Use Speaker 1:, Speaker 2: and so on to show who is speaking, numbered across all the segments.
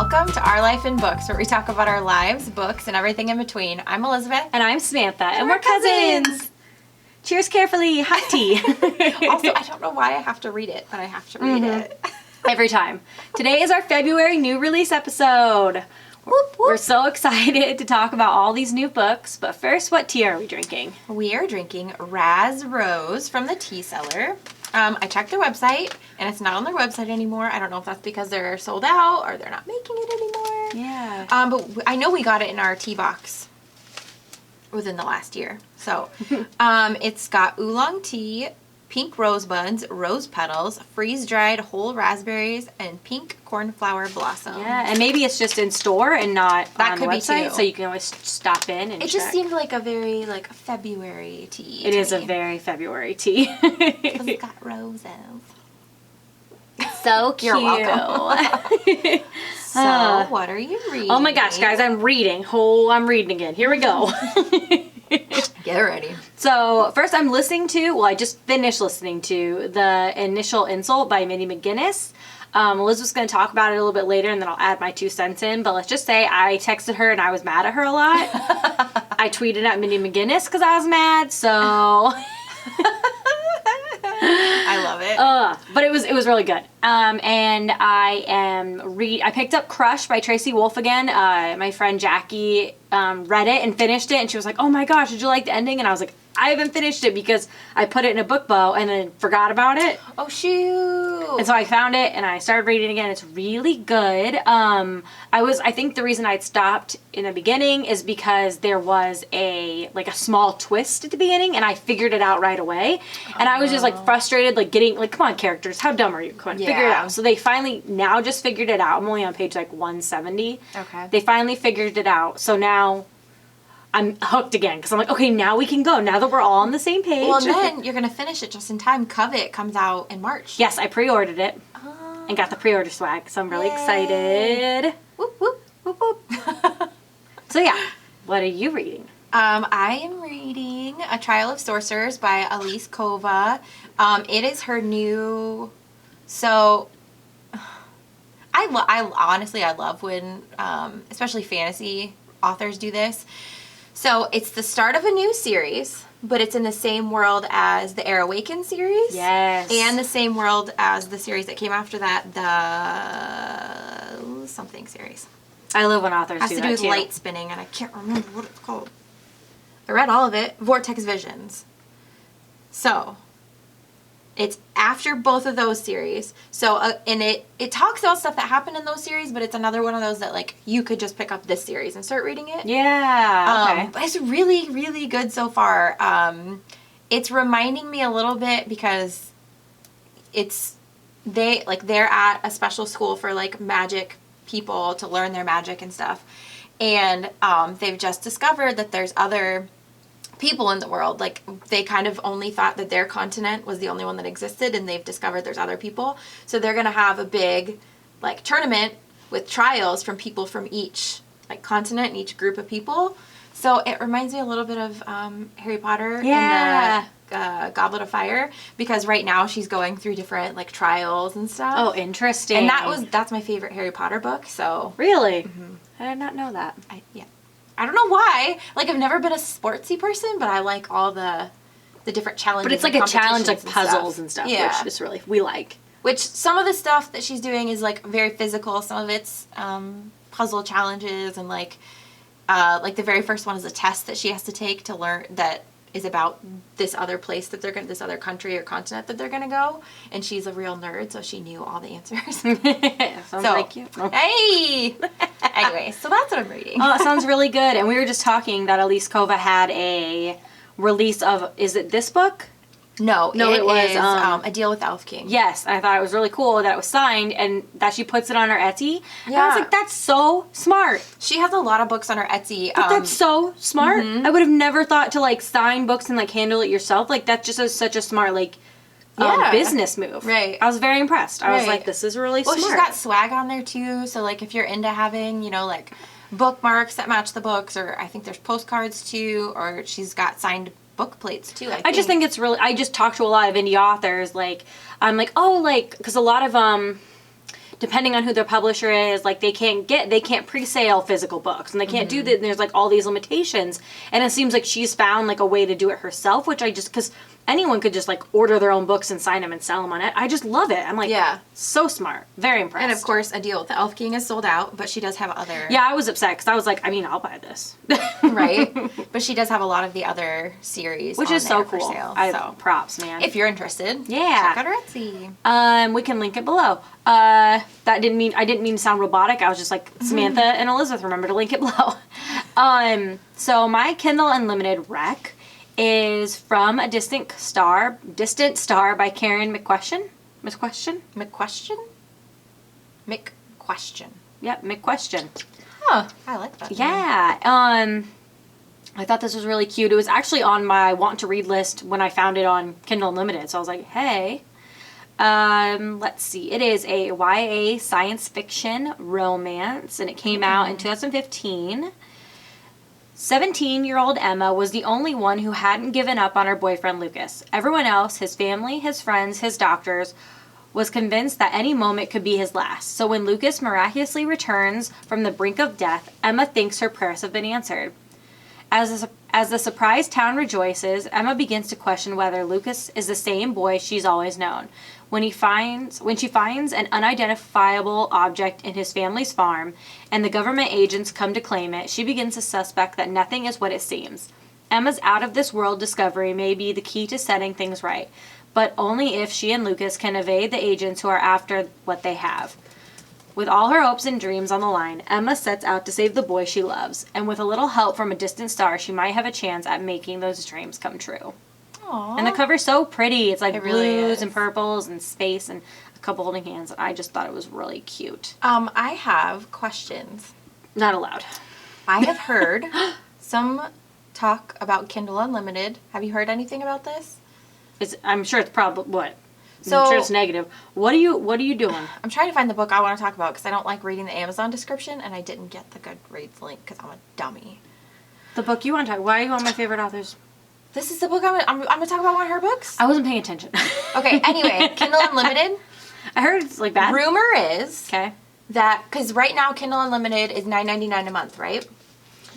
Speaker 1: Welcome to Our Life in Books, where we talk about our lives, books, and everything in between. I'm Elizabeth.
Speaker 2: And I'm Samantha. And we're cousins. Cheers carefully. Hot tea.
Speaker 1: Also, I don't know why I have to read it, but I have to read it.
Speaker 2: Every time. Today is our February new release episode.
Speaker 1: Whoop, whoop.
Speaker 2: We're so excited to talk about all these new books. But first, what tea are we drinking?
Speaker 1: We are drinking Raz Rose from the Tea Cellar. I checked their website, and it's not on their website anymore. I don't know if that's because they're sold out or they're not making it anymore.
Speaker 2: Yeah.
Speaker 1: But I know we got it in our tea box within the last year. So, it's got oolong tea, pink rosebuds, rose petals, freeze-dried whole raspberries, and pink cornflower blossom.
Speaker 2: Yeah, and maybe it's just in store and not
Speaker 1: That
Speaker 2: on the
Speaker 1: could be
Speaker 2: website,
Speaker 1: too.
Speaker 2: so you can always stop in and
Speaker 1: It
Speaker 2: check.
Speaker 1: just seemed like a very, February tea.
Speaker 2: It
Speaker 1: to
Speaker 2: is a
Speaker 1: me.
Speaker 2: very February tea.
Speaker 1: 'Cause it's got roses.
Speaker 2: So cute.
Speaker 1: You're welcome. So, what are you reading?
Speaker 2: Oh my gosh, guys, I'm reading. Oh, I'm reading again. Here we go.
Speaker 1: Get ready.
Speaker 2: So, first I'm listening to, well, I just finished listening to The Initial Insult by Minnie McGinnis. Elizabeth's going to talk about it a little bit later, and then I'll add my 2 cents in. But let's just say I texted her and I was mad at her a lot. I tweeted at Minnie McGinnis because I was mad, so...
Speaker 1: I love it.
Speaker 2: But it was really good. And I picked up Crush by Tracy Wolf again. My friend Jackie read it and finished it, and she was like, "Oh my gosh, did you like the ending?" And I was like, "I haven't finished it because I put it in a book bow and then forgot about it."
Speaker 1: Oh shoot!
Speaker 2: And so I found it and I started reading it again. It's really good. I think the reason I'd stopped in the beginning is because there was a small twist at the beginning, and I figured it out right away. And I was just frustrated, come on, characters, how dumb are you? Come on, figure it
Speaker 1: Yeah.
Speaker 2: out. So they finally now just figured it out. I'm only on page 170.
Speaker 1: Okay.
Speaker 2: They finally figured it out. So now I'm hooked again because I'm like, okay, now we can go. Now that we're all on the same page.
Speaker 1: Well, and then you're gonna finish it just in time. Covet comes out in March.
Speaker 2: Yes, I pre-ordered it and got the pre-order swag, so I'm really
Speaker 1: Yay.
Speaker 2: excited.
Speaker 1: Whoop whoop.
Speaker 2: Whoop, whoop. So yeah, what are you reading?
Speaker 1: I am reading A Trial of Sorcerers by Elise Kova. It is her new. So, I honestly love when, especially fantasy authors do this. So it's the start of a new series, but it's in the same world as the Air Awakened series.
Speaker 2: Yes.
Speaker 1: And the same world as the series that came after that, the something series.
Speaker 2: I love when authors
Speaker 1: Has
Speaker 2: do
Speaker 1: to
Speaker 2: that
Speaker 1: do with
Speaker 2: too.
Speaker 1: light spinning, and I can't remember what it's called. I read all of it. Vortex Visions. So, it's after both of those series. So, and it talks about stuff that happened in those series, but it's another one of those that, you could just pick up this series and start reading it.
Speaker 2: Yeah. Okay.
Speaker 1: But it's really, really good so far. It's reminding me a little bit because they're at a special school for, magic people to learn their magic and stuff. And they've just discovered that there's other people in the world. They kind of only thought that their continent was the only one that existed, and they've discovered there's other people. So they're going to have a big tournament with trials from people from each continent and each group of people. So it reminds me a little bit of Harry Potter
Speaker 2: Yeah.
Speaker 1: and the Goblet of Fire, because right now she's going through different trials and stuff.
Speaker 2: Oh, interesting.
Speaker 1: And that's my favorite Harry Potter book. So
Speaker 2: really. I did not know that.
Speaker 1: I don't know why. I've never been a sportsy person, but I like all the different challenges.
Speaker 2: But it's
Speaker 1: and
Speaker 2: a challenge,
Speaker 1: competitions
Speaker 2: puzzles and stuff,
Speaker 1: Yeah.
Speaker 2: which is really we like.
Speaker 1: Which some of the stuff that she's doing is very physical. Some of it's puzzle challenges, and the very first one is a test that she has to take to learn that is about this other place that this other country or continent that they're gonna go. And she's a real nerd, so she knew all the answers.
Speaker 2: Sounds like you.
Speaker 1: Hey. Anyway, so that's what I'm reading.
Speaker 2: Oh, it sounds really good. And we were just talking that Elise Kova had a release of, is it this book?
Speaker 1: No,
Speaker 2: it was,
Speaker 1: is, A Deal with Elf King.
Speaker 2: Yes, I thought it was really cool that it was signed and that she puts it on her Etsy. And I was
Speaker 1: Yeah.
Speaker 2: like, that's so smart.
Speaker 1: She has a lot of books on her Etsy.
Speaker 2: But that's so smart. I would have never thought to sign books and handle it yourself. That just is such a smart
Speaker 1: Yeah.
Speaker 2: business move.
Speaker 1: Right.
Speaker 2: I was very impressed. I was
Speaker 1: Right.
Speaker 2: like, this is really
Speaker 1: Well,
Speaker 2: smart.
Speaker 1: she's got swag on there too. So if you're into having, bookmarks that match the books, or I think there's postcards too, or she's got signed book plates too.
Speaker 2: I just think it's really, I just talk to a lot of indie authors. I'm like, because a lot of depending on who their publisher is, like they can't pre-sale physical books, and they can't do that. And there's like all these limitations, and it seems like she's found like a way to do it herself, which because anyone could just like order their own books and sign them and sell them on it. I just love it. I'm like, so smart, very impressed.
Speaker 1: And of course, A Deal with the Elf King is sold out, but she does have other.
Speaker 2: Yeah, I was upset because I was like, I mean, I'll buy this.
Speaker 1: Right, but she does have a lot of the other series,
Speaker 2: which
Speaker 1: on
Speaker 2: is so
Speaker 1: there
Speaker 2: cool.
Speaker 1: For sale, so
Speaker 2: Props, man.
Speaker 1: if you're interested,
Speaker 2: yeah,
Speaker 1: check out her Etsy.
Speaker 2: We can link it below. I didn't mean to sound robotic. I was just like, Samantha and Elizabeth, remember to link it below. So my Kindle Unlimited rec is from A Distant Star by Karen McQuestion. McQuestion? Yep, McQuestion.
Speaker 1: Huh, I like that.
Speaker 2: Yeah. I thought this was really cute. It was actually on my want to read list when I found it on Kindle Unlimited. So I was like, hey. Let's see. It is a YA science fiction romance, and it came out in 2015. 17-year-old Emma was the only one who hadn't given up on her boyfriend Lucas. Everyone else, his family, his friends, his doctors, was convinced that any moment could be his last. So when Lucas miraculously returns from the brink of death, Emma thinks her prayers have been answered. As the surprised town rejoices, Emma begins to question whether Lucas is the same boy she's always known. When she finds an unidentifiable object in his family's farm and the government agents come to claim it, she begins to suspect that nothing is what it seems. Emma's out-of-this-world discovery may be the key to setting things right, but only if she and Lucas can evade the agents who are after what they have. With all her hopes and dreams on the line, Emma sets out to save the boy she loves, and with a little help from a distant star, she might have a chance at making those dreams come true.
Speaker 1: Aww.
Speaker 2: And the cover's so pretty. It's like
Speaker 1: it really
Speaker 2: blues
Speaker 1: is.
Speaker 2: and purples and space and a couple holding hands. And I just thought it was really cute.
Speaker 1: I have questions.
Speaker 2: Not allowed.
Speaker 1: I have heard some talk about Kindle Unlimited. Have you heard anything about this?
Speaker 2: I'm sure it's probably what.
Speaker 1: So,
Speaker 2: I'm sure it's negative. What are you doing?
Speaker 1: I'm trying to find the book I want to talk about because I don't like reading the Amazon description, and I didn't get the Goodreads link because I'm a dummy.
Speaker 2: The book you want to talk. Why are you on my favorite authors?
Speaker 1: This is the book I'm going to talk about, one of her books.
Speaker 2: I wasn't paying attention.
Speaker 1: Okay, anyway, Kindle Unlimited.
Speaker 2: I heard it's like bad.
Speaker 1: Rumor is
Speaker 2: Okay.
Speaker 1: that, because right now Kindle Unlimited is $9.99 a month, right?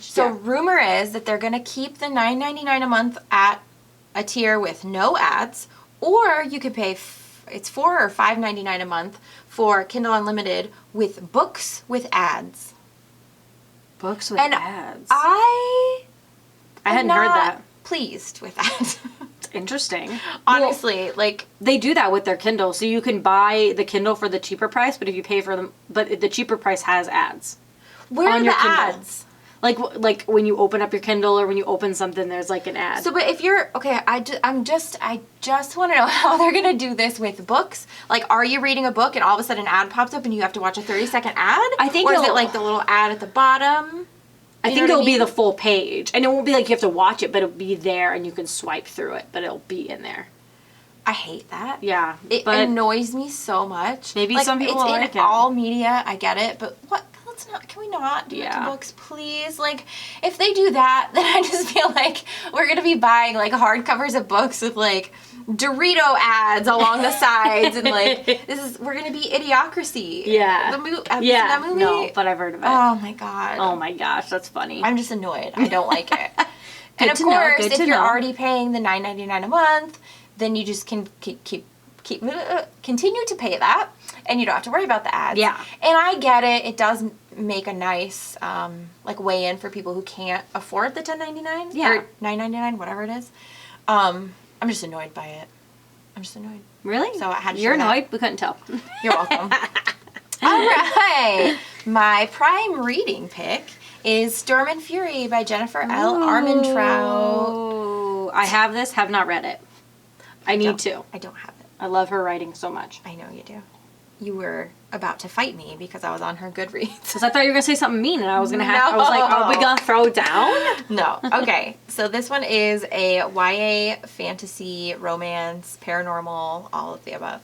Speaker 1: So rumor is that they're going to keep the $9.99 a month at a tier with no ads, or you could pay, it's $4 or $5.99 a month for Kindle Unlimited with books with ads.
Speaker 2: Books with ads.
Speaker 1: I
Speaker 2: hadn't heard that.
Speaker 1: Pleased with that.
Speaker 2: Interesting.
Speaker 1: Honestly,
Speaker 2: well,
Speaker 1: like
Speaker 2: they do that with their Kindle, so you can buy the Kindle for the cheaper price, but if you pay for them, but the cheaper price has ads.
Speaker 1: Where
Speaker 2: on
Speaker 1: are
Speaker 2: your
Speaker 1: the
Speaker 2: Kindle.
Speaker 1: ads?
Speaker 2: Like when you open up your Kindle or when you open something, there's like an ad.
Speaker 1: So, but if you're okay, I just want to know how they're gonna do this with books. Like, are you reading a book and all of a sudden an ad pops up and you have to watch a 30-second ad?
Speaker 2: I think,
Speaker 1: or is it like the little ad at the bottom?
Speaker 2: I think it'll be the full page, and it won't be like you have to watch it, but it'll be there and you can swipe through it, but it'll be in there.
Speaker 1: I hate that.
Speaker 2: Yeah,
Speaker 1: it annoys me so much.
Speaker 2: Maybe some people
Speaker 1: it's
Speaker 2: like
Speaker 1: in all media. I get it, but what? Can we not do it to books, please? Like, if they do that, then I just feel like we're gonna be buying like hardcovers of books with like Dorito ads along the sides, and like we're gonna be Idiocracy.
Speaker 2: Yeah,
Speaker 1: have you seen that movie?
Speaker 2: No, but I've heard of it.
Speaker 1: Oh my god.
Speaker 2: Oh my gosh, that's funny.
Speaker 1: I'm just annoyed. I don't like it. And of course, if you're already paying the $9.99 a month, then you just can continue to pay that, and you don't have to worry about the ads.
Speaker 2: Yeah.
Speaker 1: And I get it. It does make a nice like way in for people who can't afford the $10.99.
Speaker 2: Yeah.
Speaker 1: Or $9.99, whatever it is. I'm just annoyed by it. I'm just annoyed.
Speaker 2: Really?
Speaker 1: So I had to
Speaker 2: You're
Speaker 1: share
Speaker 2: annoyed?
Speaker 1: that.
Speaker 2: We couldn't tell.
Speaker 1: You're welcome. All right. My prime reading pick is Storm and Fury by Jennifer L. Armentrout.
Speaker 2: I have this, have not read it. I need to.
Speaker 1: I don't have it.
Speaker 2: I love her writing so much.
Speaker 1: I know you do. You were about to fight me because I was on her Goodreads.
Speaker 2: Because I thought you were going to say something mean and I was going to have, I was like, are we going to throw down?
Speaker 1: No. Okay. So this one is a YA fantasy, romance, paranormal, all of the above.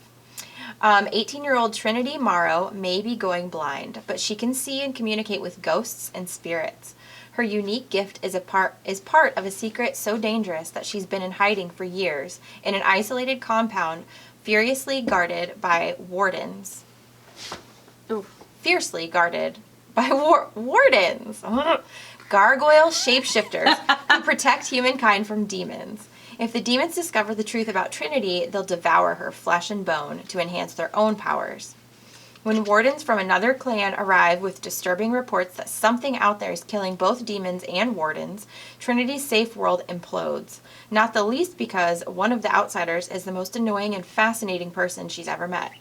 Speaker 1: 18-year-old Trinity Morrow may be going blind, but she can see and communicate with ghosts and spirits. Her unique gift is part of a secret so dangerous that she's been in hiding for years in an isolated compound furiously guarded by wardens.
Speaker 2: Ooh.
Speaker 1: fiercely guarded by wardens. Gargoyle shapeshifters who protect humankind from demons. If the demons discover the truth about Trinity, they'll devour her flesh and bone to enhance their own powers. When wardens from another clan arrive with disturbing reports that something out there is killing both demons and wardens, Trinity's safe world implodes. Not the least because one of the outsiders is the most annoying and fascinating person she's ever met.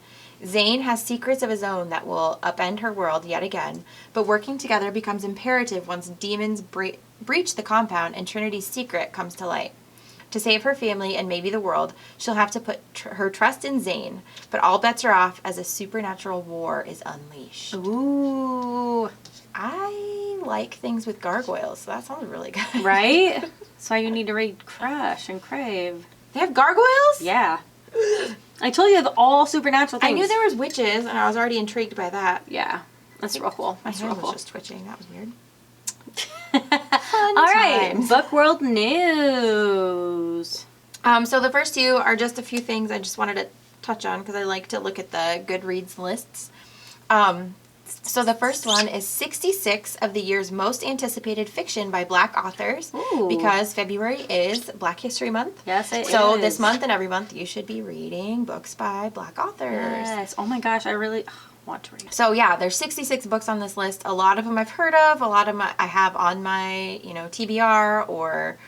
Speaker 1: Zane has secrets of his own that will upend her world yet again, but working together becomes imperative once demons breach the compound and Trinity's secret comes to light. To save her family and maybe the world, she'll have to put her trust in Zane, but all bets are off as a supernatural war is unleashed.
Speaker 2: Ooh.
Speaker 1: I like things with gargoyles, so that sounds really good.
Speaker 2: Right? That's why you need to read Crush and Crave.
Speaker 1: They have gargoyles?
Speaker 2: Yeah. I told you all supernatural things.
Speaker 1: I knew there was witches, and I was already intrigued by that.
Speaker 2: Yeah. That's real cool.
Speaker 1: My
Speaker 2: That's
Speaker 1: hand
Speaker 2: real cool.
Speaker 1: was just twitching. That was weird.
Speaker 2: All right, Book World News.
Speaker 1: So the first two are just a few things I just wanted to touch on because I like to look at the Goodreads lists. So the first one is 66 of the year's most anticipated fiction by Black authors.
Speaker 2: Ooh.
Speaker 1: Because February is Black History Month.
Speaker 2: Yes, it is.
Speaker 1: So this month and every month you should be reading books by Black authors.
Speaker 2: Yes. Oh my gosh, I really want to read.
Speaker 1: So yeah, there's 66 books on this list. A lot of them I've heard of. A lot of them I have on my, TBR or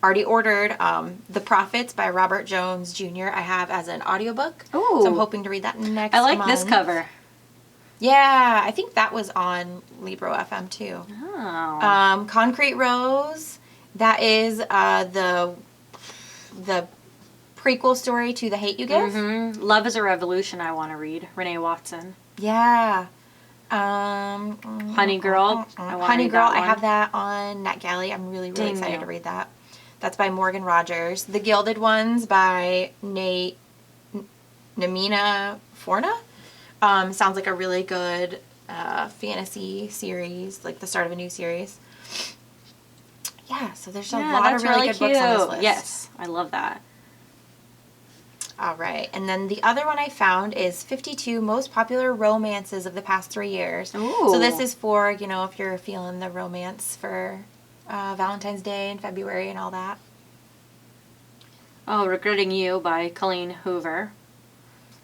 Speaker 1: already ordered. The Prophets by Robert Jones Jr. I have as an audiobook.
Speaker 2: Ooh.
Speaker 1: So I'm hoping to read that next
Speaker 2: I like
Speaker 1: month.
Speaker 2: this cover.
Speaker 1: Yeah, I think that was on Libro FM too.
Speaker 2: Oh.
Speaker 1: Concrete Rose. That is the prequel story to The Hate You Give.
Speaker 2: Mm-hmm. Love is a Revolution I want to read. Renee Watson.
Speaker 1: Yeah.
Speaker 2: Honey Girl.
Speaker 1: Honey Girl. I have that on NetGalley. I'm really, really
Speaker 2: Dang
Speaker 1: excited
Speaker 2: you.
Speaker 1: to read that. That's by Morgan Rogers. The Gilded Ones by Namina Forna. Sounds like a really good fantasy series, like the start of a new series. Yeah, so there's a lot of really good books on this list.
Speaker 2: Yes, I love that.
Speaker 1: All right, and then the other one I found is 52 most popular romances of the past 3 years.
Speaker 2: Ooh.
Speaker 1: So this is for, if you're feeling the romance for Valentine's Day in February and all that.
Speaker 2: Oh, Regretting You by Colleen Hoover.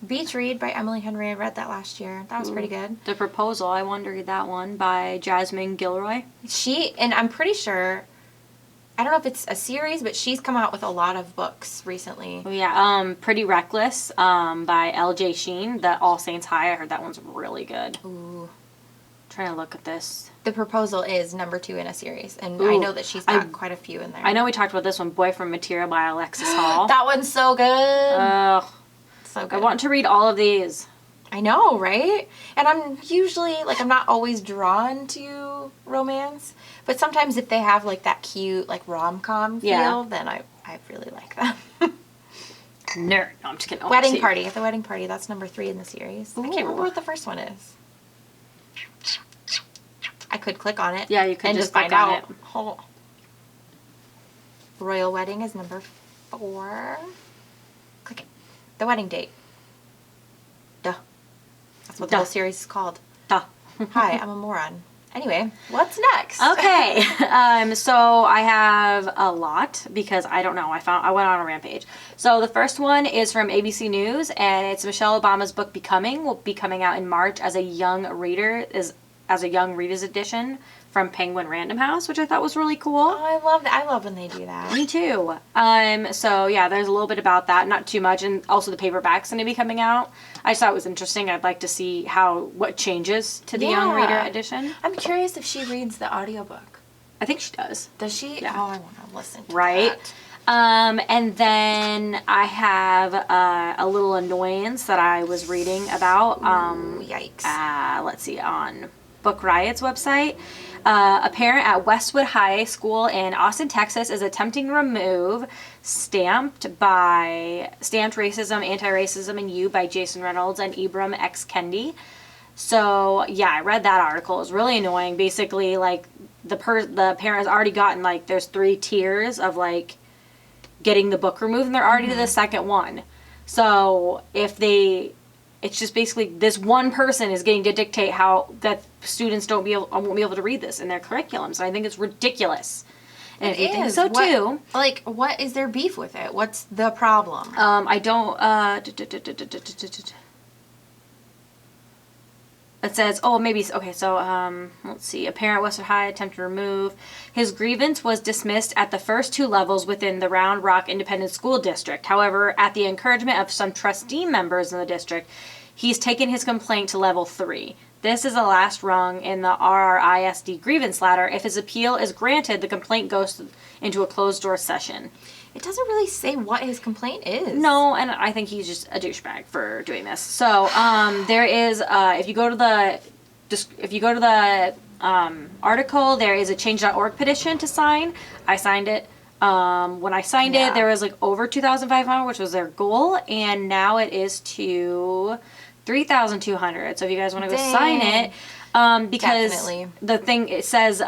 Speaker 1: Beach Read by Emily Henry. I read that last year. That was pretty good.
Speaker 2: The Proposal, I want to read that one by Jasmine Gilroy.
Speaker 1: And I'm pretty sure, I don't know if it's a series, but she's come out with a lot of books recently.
Speaker 2: Oh, yeah, Pretty Reckless by L.J. Sheen. The All Saints High, I heard that one's really good.
Speaker 1: Ooh.
Speaker 2: Trying to look at this.
Speaker 1: The Proposal is number 2 in a series, and
Speaker 2: Ooh.
Speaker 1: I know that she's got quite a few in there.
Speaker 2: I know we talked about this one, Boyfriend Material by Alexis Hall.
Speaker 1: That one's so good. So good.
Speaker 2: I want to read all of these.
Speaker 1: I know, right? And I'm usually, I'm not always drawn to romance, but sometimes if they have, that cute, rom-com feel, then I really like them.
Speaker 2: Nerd. No, I'm just kidding.
Speaker 1: Wedding Party. The Wedding Party, that's number 3 in the series.
Speaker 2: Ooh.
Speaker 1: I can't remember what the first one is. I could click on it.
Speaker 2: Yeah, you could
Speaker 1: and
Speaker 2: just
Speaker 1: find
Speaker 2: click on
Speaker 1: out. Oh. Royal Wedding is number 4. Click it. The Wedding Date. Duh. That's what the whole series is called.
Speaker 2: Duh.
Speaker 1: Hi, I'm a moron. Anyway, what's next?
Speaker 2: Okay. So I have a lot because I don't know. I went on a rampage. So the first one is from ABC News, and it's Michelle Obama's book Becoming. Will be coming out in March as a young reader's edition from Penguin Random House, which I thought was really cool.
Speaker 1: Oh, I love that. I love when they do that.
Speaker 2: Me too. So yeah, there's a little bit about that, not too much, and also the paperback's going to be coming out. I just thought it was interesting. I'd like to see what changes to the young reader edition.
Speaker 1: I'm curious if she reads the audiobook.
Speaker 2: I think she does.
Speaker 1: Does she?
Speaker 2: Yeah.
Speaker 1: Oh, I want to listen to
Speaker 2: Right.
Speaker 1: that.
Speaker 2: And then I have a little annoyance that I was reading about.
Speaker 1: Ooh, yikes.
Speaker 2: Let's see, on Book Riot's website. A parent at Westwood High School in Austin, Texas is attempting to remove Stamped, Racism, Anti-Racism, and You by Jason Reynolds and Ibram X. Kendi. So, yeah, I read that article. It was really annoying. Basically, the parent has already gotten, there's 3 tiers of, getting the book removed, and they're already to the second one. So, if it's just basically this one person is getting to dictate how that students won't be able to read this in their curriculum. So I think it's ridiculous. And if you think so too,
Speaker 1: like, what is their beef with it? What's the problem?
Speaker 2: I don't. It says, oh, maybe, okay, so, let's see. A parent at Westwood High attempted to remove. His grievance was dismissed at the first 2 levels within the Round Rock Independent School District. However, at the encouragement of some trustee members in the district, he's taken his complaint to level 3. This is the last rung in the RRISD grievance ladder. If his appeal is granted, the complaint goes into a closed-door session.
Speaker 1: It doesn't really say what his complaint is.
Speaker 2: No, and I think he's just a douchebag for doing this. So, there is, if you go to the article, there is a change.org petition to sign. I signed it. When I signed it, there was like over 2,500, which was their goal, and now it is to 3,200. So if you guys want to go sign it, because
Speaker 1: definitely.
Speaker 2: The thing, it says,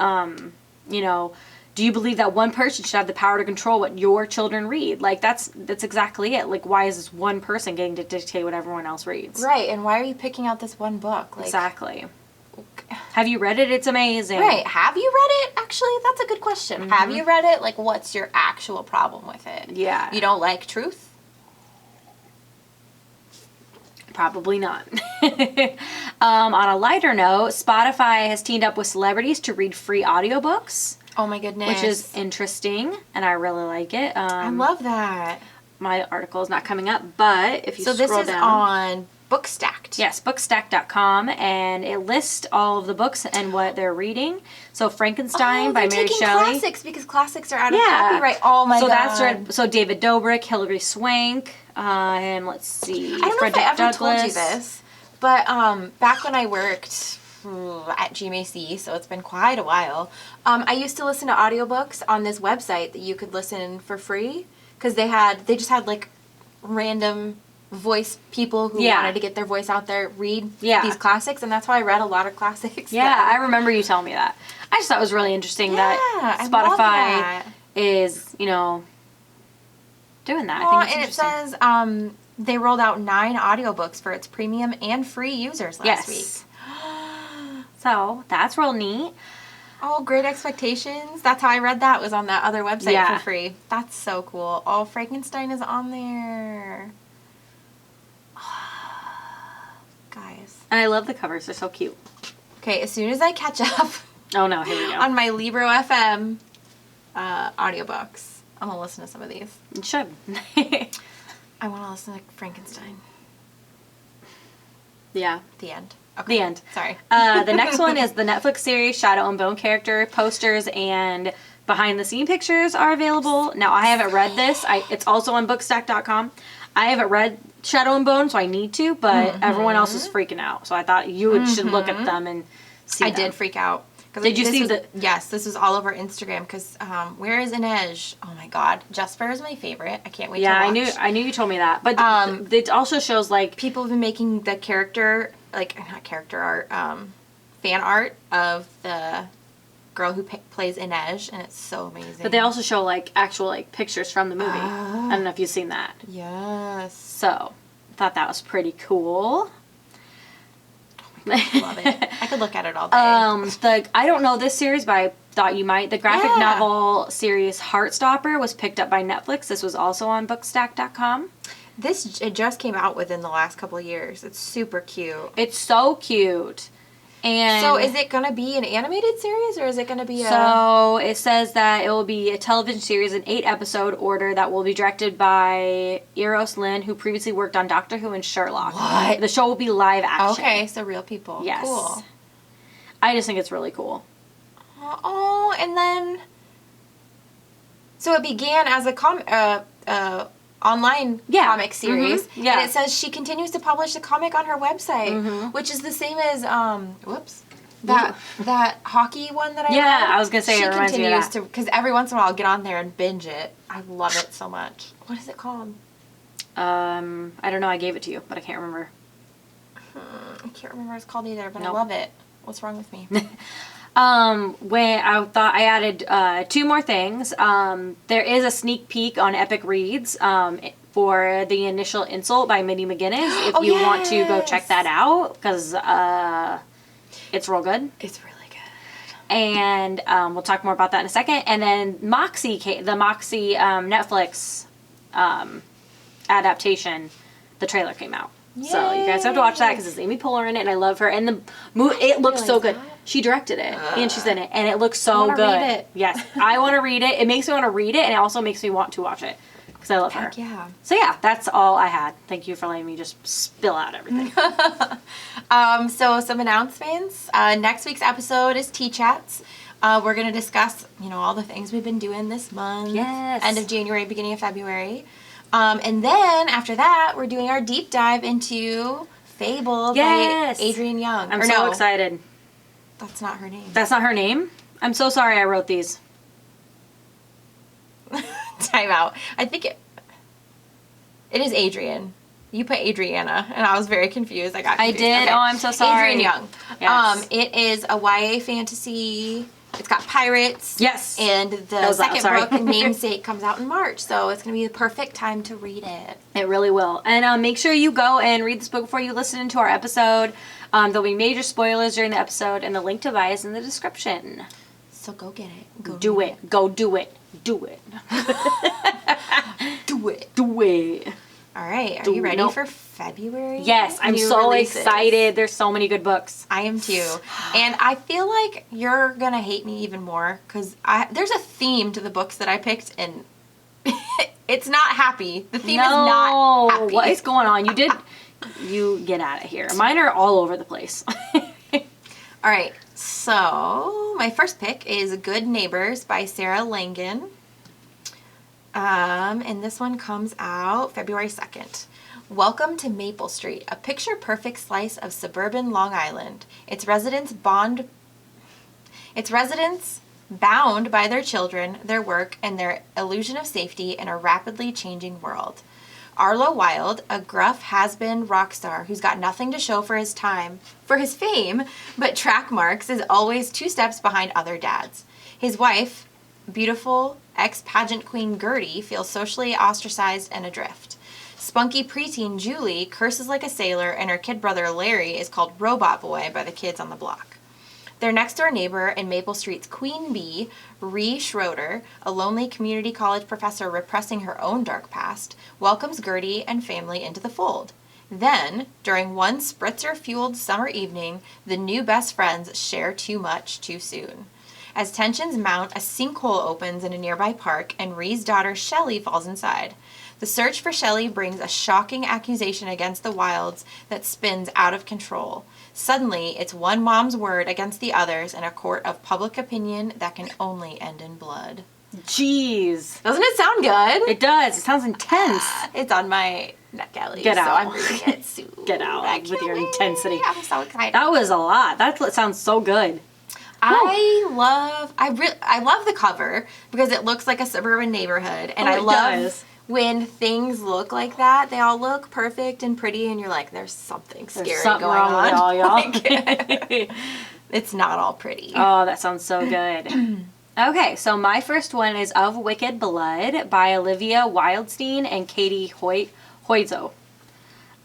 Speaker 2: you know, do you believe that one person should have the power to control what your children read? Like, that's exactly it. Like, why is this one person getting to dictate what everyone else reads?
Speaker 1: Right, and why are you picking out this one book? Like,
Speaker 2: Exactly. Have you read it? It's amazing.
Speaker 1: Right, have you read it? Actually, that's a good question. Have you read it? Like, what's your actual problem with it?
Speaker 2: Yeah.
Speaker 1: You don't like truth?
Speaker 2: Probably not. On a lighter note, Spotify has teamed up with celebrities to read free audiobooks.
Speaker 1: Oh my goodness.
Speaker 2: Which is interesting, and I really like it.
Speaker 1: I love that.
Speaker 2: My article is not coming up, but if you scroll down.
Speaker 1: So this is on Bookstacked.
Speaker 2: Yes, bookstack.com, and it lists all of the books and what they're reading. So Frankenstein by Mary Shelley.
Speaker 1: Classics, because classics are out of copyright. Oh my god.
Speaker 2: So David Dobrik, Hilary Swank, and let's see.
Speaker 1: I don't know if I ever told you this, but back when I worked at GMAC, so it's been quite a while, I used to listen to audiobooks on this website that you could listen for free, because they just had like random voice people who wanted to get their voice out there read these classics, and that's why I read a lot of classics.
Speaker 2: Yeah, I remember you telling me that. I just thought it was really interesting that Spotify is, you know, doing that. I think it's
Speaker 1: and it says they rolled out 9 audiobooks for its premium and free users last week.
Speaker 2: So that's real neat.
Speaker 1: Oh, Great Expectations. That's how I read that, was on that other website for free. That's so cool. Oh, Frankenstein is on there. Guys.
Speaker 2: And I love the covers. They're so cute.
Speaker 1: Okay, as soon as I catch up
Speaker 2: oh no, here we go.
Speaker 1: on my Libro FM audiobooks, I'm going to listen to some of these.
Speaker 2: You should.
Speaker 1: I want to listen to Frankenstein.
Speaker 2: Yeah.
Speaker 1: The end. Okay.
Speaker 2: The end.
Speaker 1: Sorry.
Speaker 2: The next one is the Netflix series Shadow and Bone character. Posters and behind the scene pictures are available. Now, I haven't read this. It's also on bookstack.com. I haven't read Shadow and Bone, so I need to, but everyone else is freaking out. So I thought you should look at them and see them.
Speaker 1: I did freak out.
Speaker 2: Did you see the...
Speaker 1: Yes, this was all over Instagram, because where is Inej? Oh my god. Jesper is my favorite. I can't wait to watch.
Speaker 2: I knew you told me that. But it also shows, like...
Speaker 1: People have been making the character, like, not character art, fan art of the girl who plays Inej, and it's so amazing.
Speaker 2: But they also show, like, actual, like, pictures from the movie. I don't know if you've seen that.
Speaker 1: Yes.
Speaker 2: So, thought that was pretty cool.
Speaker 1: Love it. I could look at it all day.
Speaker 2: I don't know this series, but I thought you might. The graphic novel series Heartstopper was picked up by Netflix. This was also on bookstack.com.
Speaker 1: It just came out within the last couple of years. It's super cute.
Speaker 2: It's so cute. And
Speaker 1: so is it going to be an animated series, or is it going to be a...
Speaker 2: So it says that it will be a television series in 8-episode order that will be directed by Eros Lynn, who previously worked on Doctor Who and Sherlock.
Speaker 1: What?
Speaker 2: The show will be live action.
Speaker 1: Okay, so real people.
Speaker 2: Yes.
Speaker 1: Cool.
Speaker 2: I just think it's really cool.
Speaker 1: Oh, and then... So it began as a online comic series.
Speaker 2: Yeah.
Speaker 1: And it says she continues to publish the comic on her website, which is the same as that hockey one that I read.
Speaker 2: Yeah, I was gonna say
Speaker 1: she
Speaker 2: it reminds me of
Speaker 1: continues
Speaker 2: that.
Speaker 1: to, because every once in a while I'll get on there and binge it. I love it so much. What is it called?
Speaker 2: I don't know. I gave it to you, but I can't remember.
Speaker 1: I can't remember what it's called either, but I love it. What's wrong with me?
Speaker 2: When I thought I added 2 more things. There is a sneak peek on Epic Reads for The Initial Insult by Minnie McGinnis if you want to go check that out, because it's real good.
Speaker 1: It's really good.
Speaker 2: And we'll talk more about that in a second. And then the Moxie Netflix adaptation, the trailer came out. Yay. So you guys have to watch that because it's Amy Poehler in it, and I love her. And it looks so good. That? She directed it, and she's in it, and it looks so good. Read it. Yes, I want to read it. It makes me want to read it, and it also makes me want to watch it because I love her.
Speaker 1: Yeah.
Speaker 2: So yeah, that's all I had. Thank you for letting me just spill out everything.
Speaker 1: So some announcements. Next week's episode is Tea Chats. We're going to discuss, all the things we've been doing this month.
Speaker 2: Yes.
Speaker 1: End of January, beginning of February. And then after that, we're doing our deep dive into Fable by Adrienne Young.
Speaker 2: I'm so excited.
Speaker 1: That's not her name.
Speaker 2: That's not her name? I'm so sorry I wrote these.
Speaker 1: Time out. I think it is Adrienne. You put Adriana, and I was very confused. I got confused.
Speaker 2: I did? Okay. Oh, I'm so sorry.
Speaker 1: Adrienne Young.
Speaker 2: Yes.
Speaker 1: It is a YA fantasy. It's got pirates.
Speaker 2: Yes.
Speaker 1: And the second book, Namesake, comes out in March. So it's going to be the perfect time to read it.
Speaker 2: It really will. And make sure you go and read this book before you listen to our episode. There'll be major spoilers during the episode, and the link to buy is in the description.
Speaker 1: So go get it.
Speaker 2: Go do it. Go do it. Do it.
Speaker 1: Do it.
Speaker 2: Do it.
Speaker 1: All right. Are you ready for February?
Speaker 2: Yes. I'm so excited. There's so many good books.
Speaker 1: I am too. And I feel like you're going to hate me even more because there's a theme to the books that I picked, and it's not happy. The theme is not happy.
Speaker 2: What is going on? You get out of here. Mine are all over the place.
Speaker 1: All right. So my first pick is Good Neighbors by Sarah Langan. And this one comes out February 2nd. Welcome to Maple Street, a picture-perfect slice of suburban Long Island. Its residents bound by their children, their work, and their illusion of safety in a rapidly changing world. Arlo Wilde, a gruff has-been rock star who's got nothing to show for his fame, but track marks, is always 2 steps behind other dads. His wife, beautiful ex-pageant queen Gertie, feels socially ostracized and adrift. Spunky preteen Julie curses like a sailor, and her kid brother Larry is called Robot Boy by the kids on the block. Their next-door neighbor and Maple Street's queen bee, Ree Schroeder, a lonely community college professor repressing her own dark past, welcomes Gertie and family into the fold. Then, during one spritzer-fueled summer evening, the new best friends share too much too soon. As tensions mount, a sinkhole opens in a nearby park, and Ree's daughter Shelley falls inside. The search for Shelley brings a shocking accusation against the Wildes that spins out of control. Suddenly, it's one mom's word against the others in a court of public opinion that can only end in blood.
Speaker 2: Jeez.
Speaker 1: Doesn't it sound good?
Speaker 2: It does. It sounds intense.
Speaker 1: It's on my NetGalley.
Speaker 2: Get out.
Speaker 1: So I'm reading it soon.
Speaker 2: Get out with your intensity.
Speaker 1: I'm so excited.
Speaker 2: That was a lot. That sounds so good.
Speaker 1: I love the cover because it looks like a suburban neighborhood, and I love when things look like that. They all look perfect and pretty, and you're like, there's something scary going on.
Speaker 2: With all y'all.
Speaker 1: It's not all pretty.
Speaker 2: Oh, that sounds so good. Okay, so my first one is Of Wicked Blood by Olivia Wildstein and Katie Hoyzo.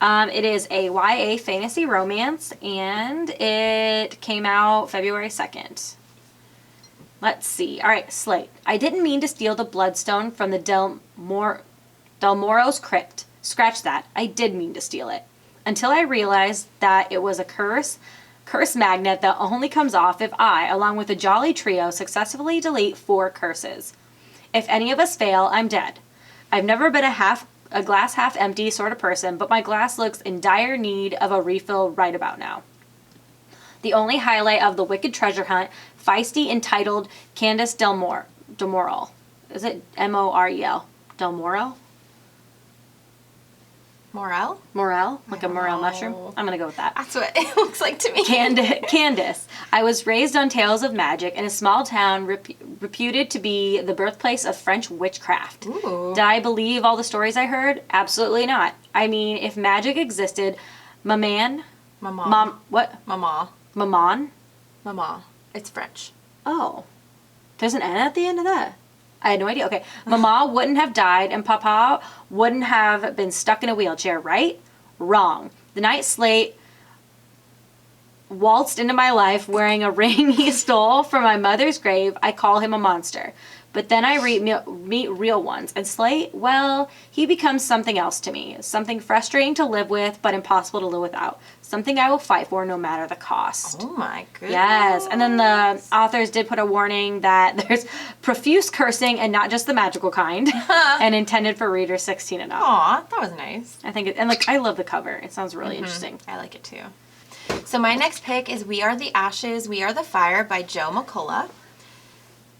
Speaker 2: It is a YA fantasy romance, and it came out February 2nd. Let's see. All right, Slate. I didn't mean to steal the bloodstone from the Del Moro's crypt. Scratch that. I did mean to steal it. Until I realized that it was a curse magnet that only comes off if I, along with a jolly trio, successfully delete 4 curses. If any of us fail, I'm dead. I've never been a glass half empty sort of person, but my glass looks in dire need of a refill right about now. The only highlight of the wicked treasure hunt, feisty, entitled Candace Delmoral. Is it M-O-R-E-L? Delmoral?
Speaker 1: Morel?
Speaker 2: Morel? Like a morel mushroom? I'm going to go with that.
Speaker 1: That's what it looks like to me.
Speaker 2: Candace. I was raised on tales of magic in a small town reputed to be the birthplace of French witchcraft.
Speaker 1: Ooh.
Speaker 2: Did I believe all the stories I heard? Absolutely not. I mean, if magic existed, Maman? What?
Speaker 1: Mama.
Speaker 2: Maman?
Speaker 1: Mama. It's French.
Speaker 2: Oh. There's an N at the end of that. I had no idea. Okay. Mama wouldn't have died and Papa wouldn't have been stuck in a wheelchair, right? Wrong. The night Slate waltzed into my life wearing a ring he stole from my mother's grave, I call him a monster. But then I meet real ones. And Slate, well, he becomes something else to me. Something frustrating to live with, but impossible to live without. Something I will fight for no matter the cost.
Speaker 1: Oh my goodness.
Speaker 2: Yes. And then the authors did put a warning that there's profuse cursing and not just the magical kind. And intended for readers 16 and up.
Speaker 1: Aw, that was nice.
Speaker 2: I think and I love the cover. It sounds really interesting.
Speaker 1: I like it too. So my next pick is We Are the Ashes, We Are the Fire by Joe McCullough.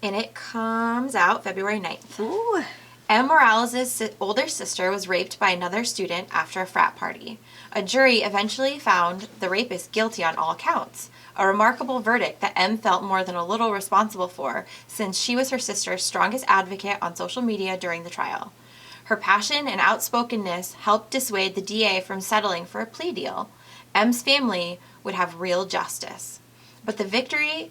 Speaker 1: And it comes out February 9th.
Speaker 2: Ooh.
Speaker 1: M. Morales' older sister was raped by another student after a frat party. A jury eventually found the rapist guilty on all counts. A remarkable verdict that M felt more than a little responsible for, since she was her sister's strongest advocate on social media during the trial. Her passion and outspokenness helped dissuade the DA from settling for a plea deal. M's family would have real justice. But the victory...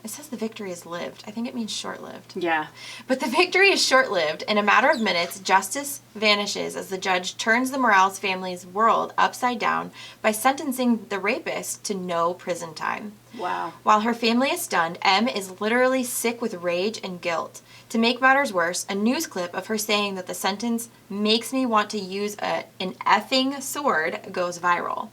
Speaker 1: It says the victory is lived. I think it means short-lived.
Speaker 2: Yeah.
Speaker 1: But the victory is short-lived. In a matter of minutes, justice vanishes as the judge turns the Morales family's world upside down by sentencing the rapist to no prison time.
Speaker 2: Wow.
Speaker 1: While her family is stunned, M is literally sick with rage and guilt. To make matters worse, a news clip of her saying that the sentence makes me want to use an effing sword goes viral.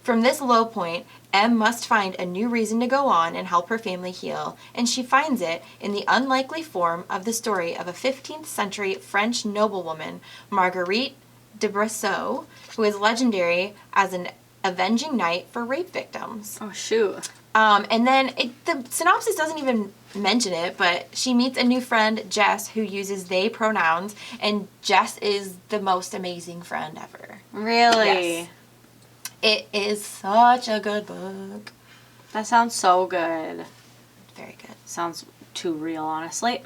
Speaker 1: From this low point, M must find a new reason to go on and help her family heal, and she finds it in the unlikely form of the story of a 15th century French noblewoman, Marguerite de Brosseau, who is legendary as an avenging knight for rape victims.
Speaker 2: Oh, shoot.
Speaker 1: And then the synopsis doesn't even mention it, but she meets a new friend, Jess, who uses they pronouns, and Jess is the most amazing friend ever.
Speaker 2: Really?
Speaker 1: Yes. It is such a good book.
Speaker 2: That sounds so good.
Speaker 1: Very good.
Speaker 2: Sounds too real, honestly.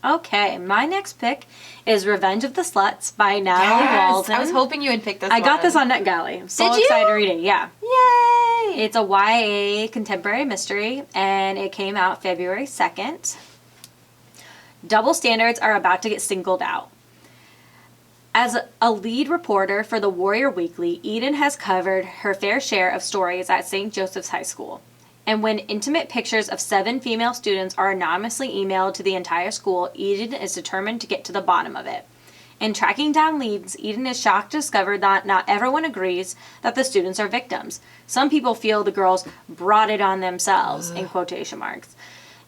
Speaker 2: Okay, my next pick is Revenge of the Sluts by Natalie Walden.
Speaker 1: I was hoping you would pick this
Speaker 2: I
Speaker 1: one.
Speaker 2: got this on NetGalley. I'm so
Speaker 1: Did you?
Speaker 2: excited to read it. Yeah.
Speaker 1: Yay!
Speaker 2: It's a YA contemporary mystery, and it came out February 2nd. Double standards are about to get singled out. As a lead reporter for the Warrior Weekly, Eden has covered her fair share of stories at St. Joseph's High School. And when intimate pictures of 7 female students are anonymously emailed to the entire school, Eden is determined to get to the bottom of it. In tracking down leads, Eden is shocked to discover that not everyone agrees that the students are victims. Some people feel the girls brought it on themselves, in quotation marks.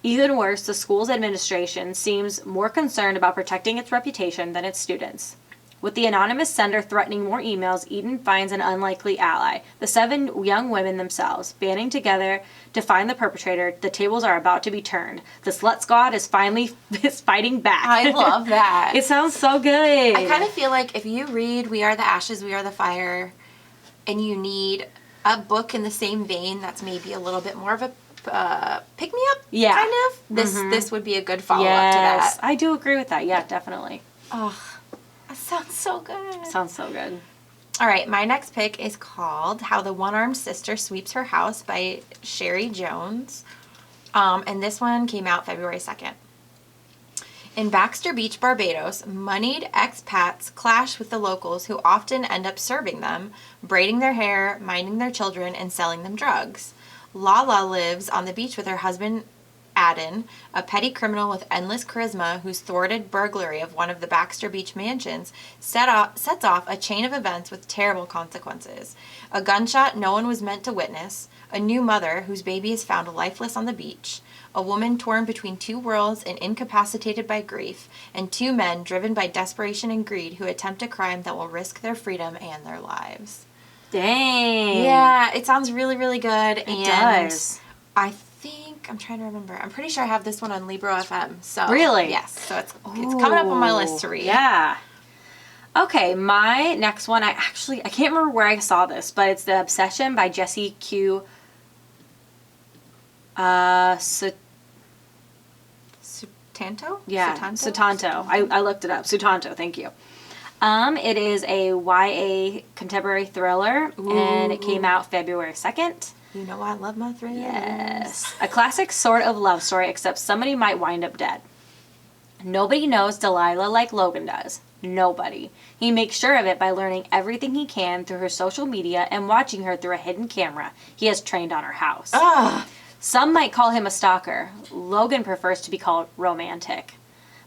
Speaker 2: Even worse, the school's administration seems more concerned about protecting its reputation than its students. With the anonymous sender threatening more emails, Eden finds an unlikely ally. The 7 young women themselves, banding together to find the perpetrator. The tables are about to be turned. The slut squad is fighting back.
Speaker 1: I love that.
Speaker 2: It sounds so good.
Speaker 1: I kind of feel like if you read We Are the Ashes, We Are the Fire, and you need a book in the same vein that's maybe a little bit more of a pick-me-up,
Speaker 2: Yeah.
Speaker 1: kind of, this would be a good follow-up to that.
Speaker 2: I do agree with that. Yeah, definitely.
Speaker 1: Oh, that sounds so good.
Speaker 2: Sounds so good.
Speaker 1: All right, my next pick is called How the One-Armed Sister Sweeps Her House by Sherry Jones. And this one came out February 2nd. In Baxter Beach, Barbados, moneyed expats clash with the locals who often end up serving them, braiding their hair, minding their children, and selling them drugs. Lala lives on the beach with her husband, Aden, a petty criminal with endless charisma whose thwarted burglary of one of the Baxter Beach mansions sets off a chain of events with terrible consequences. A gunshot no one was meant to witness, a new mother whose baby is found lifeless on the beach, a woman torn between 2 worlds and incapacitated by grief, and 2 men driven by desperation and greed who attempt a crime that will risk their freedom and their lives.
Speaker 2: Dang.
Speaker 1: Yeah, it sounds really, really good.
Speaker 2: It does.
Speaker 1: I'm trying to remember. I'm pretty sure I have this one on Libro FM. So
Speaker 2: Really?
Speaker 1: Yes. So it's coming up on my list to read.
Speaker 2: Yeah. Okay, my next one, I can't remember where I saw this, but it's The Obsession by Jessie Q.
Speaker 1: Sutanto?
Speaker 2: Yeah,
Speaker 1: Sutanto?
Speaker 2: Sutanto. I looked it up. Sutanto, thank you. It is a YA contemporary thriller, and it came out February 2nd.
Speaker 1: You know I love my thrillers.
Speaker 2: Yes. A classic sort of love story, except somebody might wind up dead. Nobody knows Delilah like Logan does. Nobody. He makes sure of it by learning everything he can through her social media and watching her through a hidden camera he has trained on her house.
Speaker 1: Ugh.
Speaker 2: Some might call him a stalker. Logan prefers to be called romantic.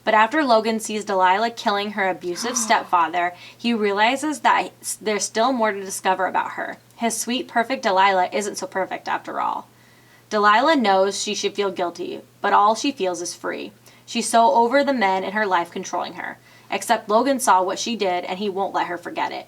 Speaker 2: But after Logan sees Delilah killing her abusive stepfather, he realizes that there's still more to discover about her. His sweet, perfect Delilah isn't so perfect after all. Delilah knows she should feel guilty, but all she feels is free. She's so over the men in her life controlling her. Except Logan saw what she did, and he won't let her forget it.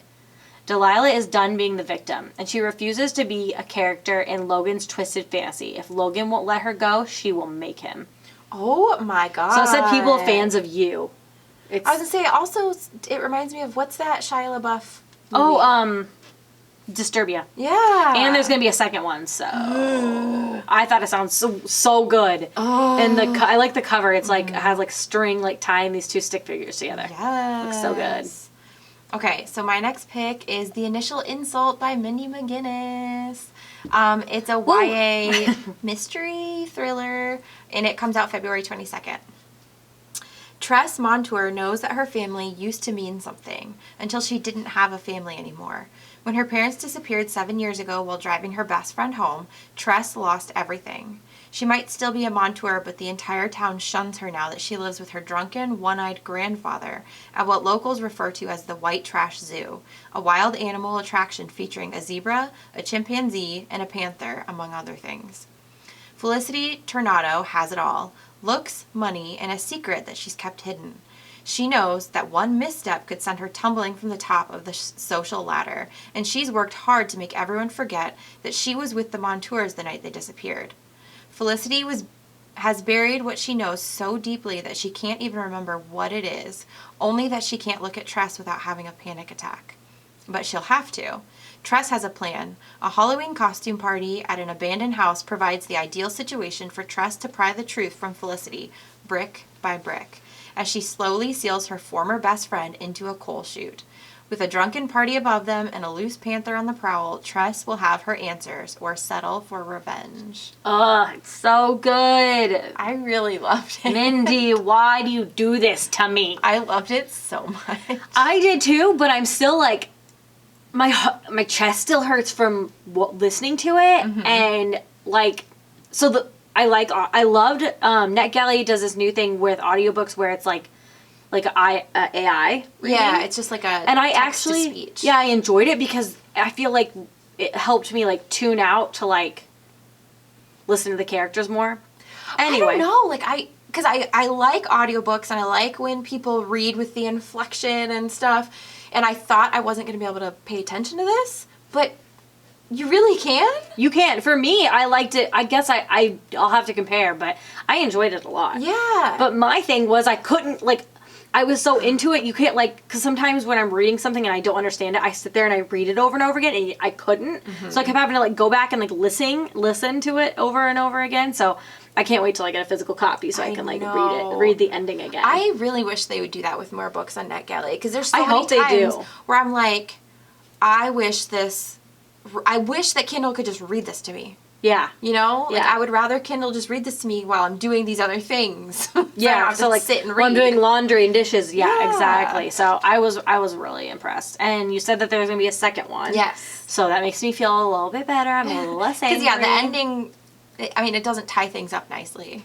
Speaker 2: Delilah is done being the victim, and she refuses to be a character in Logan's twisted fantasy. If Logan won't let her go, she will make him.
Speaker 1: Oh my god.
Speaker 2: So it said people fans of You.
Speaker 1: I was going to say, also, it reminds me of, what's that Shia LaBeouf movie?
Speaker 2: Disturbia.
Speaker 1: Yeah.
Speaker 2: And there's going to be a second one, so I thought it sounds so good.
Speaker 1: Oh.
Speaker 2: And I like the cover. It's like, it has like string like tying these two stick figures together.
Speaker 1: Yes.
Speaker 2: Looks so good.
Speaker 1: Okay, so my next pick is The Initial Insult by Mindy McGinnis. It's a YA mystery thriller, and it comes out February 22nd. Tress Montour knows that her family used to mean something until she didn't have a family anymore. When her parents disappeared 7 years ago while driving her best friend home, Tress lost everything. She might still be a Montour, but the entire town shuns her now that she lives with her drunken, one-eyed grandfather at what locals refer to as the White Trash Zoo, a wild animal attraction featuring a zebra, a chimpanzee, and a panther, among other things. Felicity Tornado has it all: looks, money, and a secret that she's kept hidden. She knows that one misstep could send her tumbling from the top of the social ladder, and she's worked hard to make everyone forget that she was with the Montours the night they disappeared. Felicity has buried what she knows so deeply that she can't even remember what it is, only that she can't look at Tress without having a panic attack. But she'll have to. Tress has a plan. A Halloween costume party at an abandoned house provides the ideal situation for Tress to pry the truth from Felicity, brick by brick, as she slowly seals her former best friend into a coal chute. With a drunken party above them and a loose panther on the prowl, Tress will have her answers or settle for revenge.
Speaker 2: Oh, it's so good.
Speaker 1: I really loved it.
Speaker 2: Mindy, why do you do this to me?
Speaker 1: I loved it so much.
Speaker 2: I did too, but I'm still like, my chest still hurts from listening to it, and like, so I loved NetGalley does this new thing with audiobooks where it's like AI reading.
Speaker 1: Yeah, it's just like a
Speaker 2: and I
Speaker 1: text
Speaker 2: actually
Speaker 1: to speech.
Speaker 2: Yeah, I enjoyed it because I feel like it helped me like tune out to like listen to the characters more. Anyway,
Speaker 1: I don't know, because I like audiobooks and I like when people read with the inflection and stuff, and I thought I wasn't going to be able to pay attention to this, but you really can?
Speaker 2: You can. For me, I liked it. I guess I'll have to compare, but I enjoyed it a lot.
Speaker 1: Yeah.
Speaker 2: But my thing was I couldn't, like, I was so into it, you can't, like, because sometimes when I'm reading something and I don't understand it, I sit there and I read it over and over again, and I couldn't. So I kept having to, like, go back and, like, listen to it over and over again. So I can't wait till I get a physical copy so I can, like, read the ending again.
Speaker 1: I really wish they would do that with more books on NetGalley, because there's so
Speaker 2: I
Speaker 1: many
Speaker 2: hope they
Speaker 1: times
Speaker 2: do.
Speaker 1: where I'm like, I wish that Kindle could just read this to me.
Speaker 2: Yeah.
Speaker 1: You know? Like,
Speaker 2: Yeah.
Speaker 1: I would rather Kindle just read this to me while I'm doing these other things. So I don't
Speaker 2: Yeah,
Speaker 1: have
Speaker 2: so
Speaker 1: to
Speaker 2: like
Speaker 1: sit and read.
Speaker 2: when I'm doing laundry and dishes, yeah,
Speaker 1: Yeah.
Speaker 2: exactly. So I was really impressed. And you said that there was gonna be a second one.
Speaker 1: Yes.
Speaker 2: So that makes me feel a little bit better. I'm a little less angry.
Speaker 1: Because, yeah, the ending, I mean, it doesn't tie things up nicely.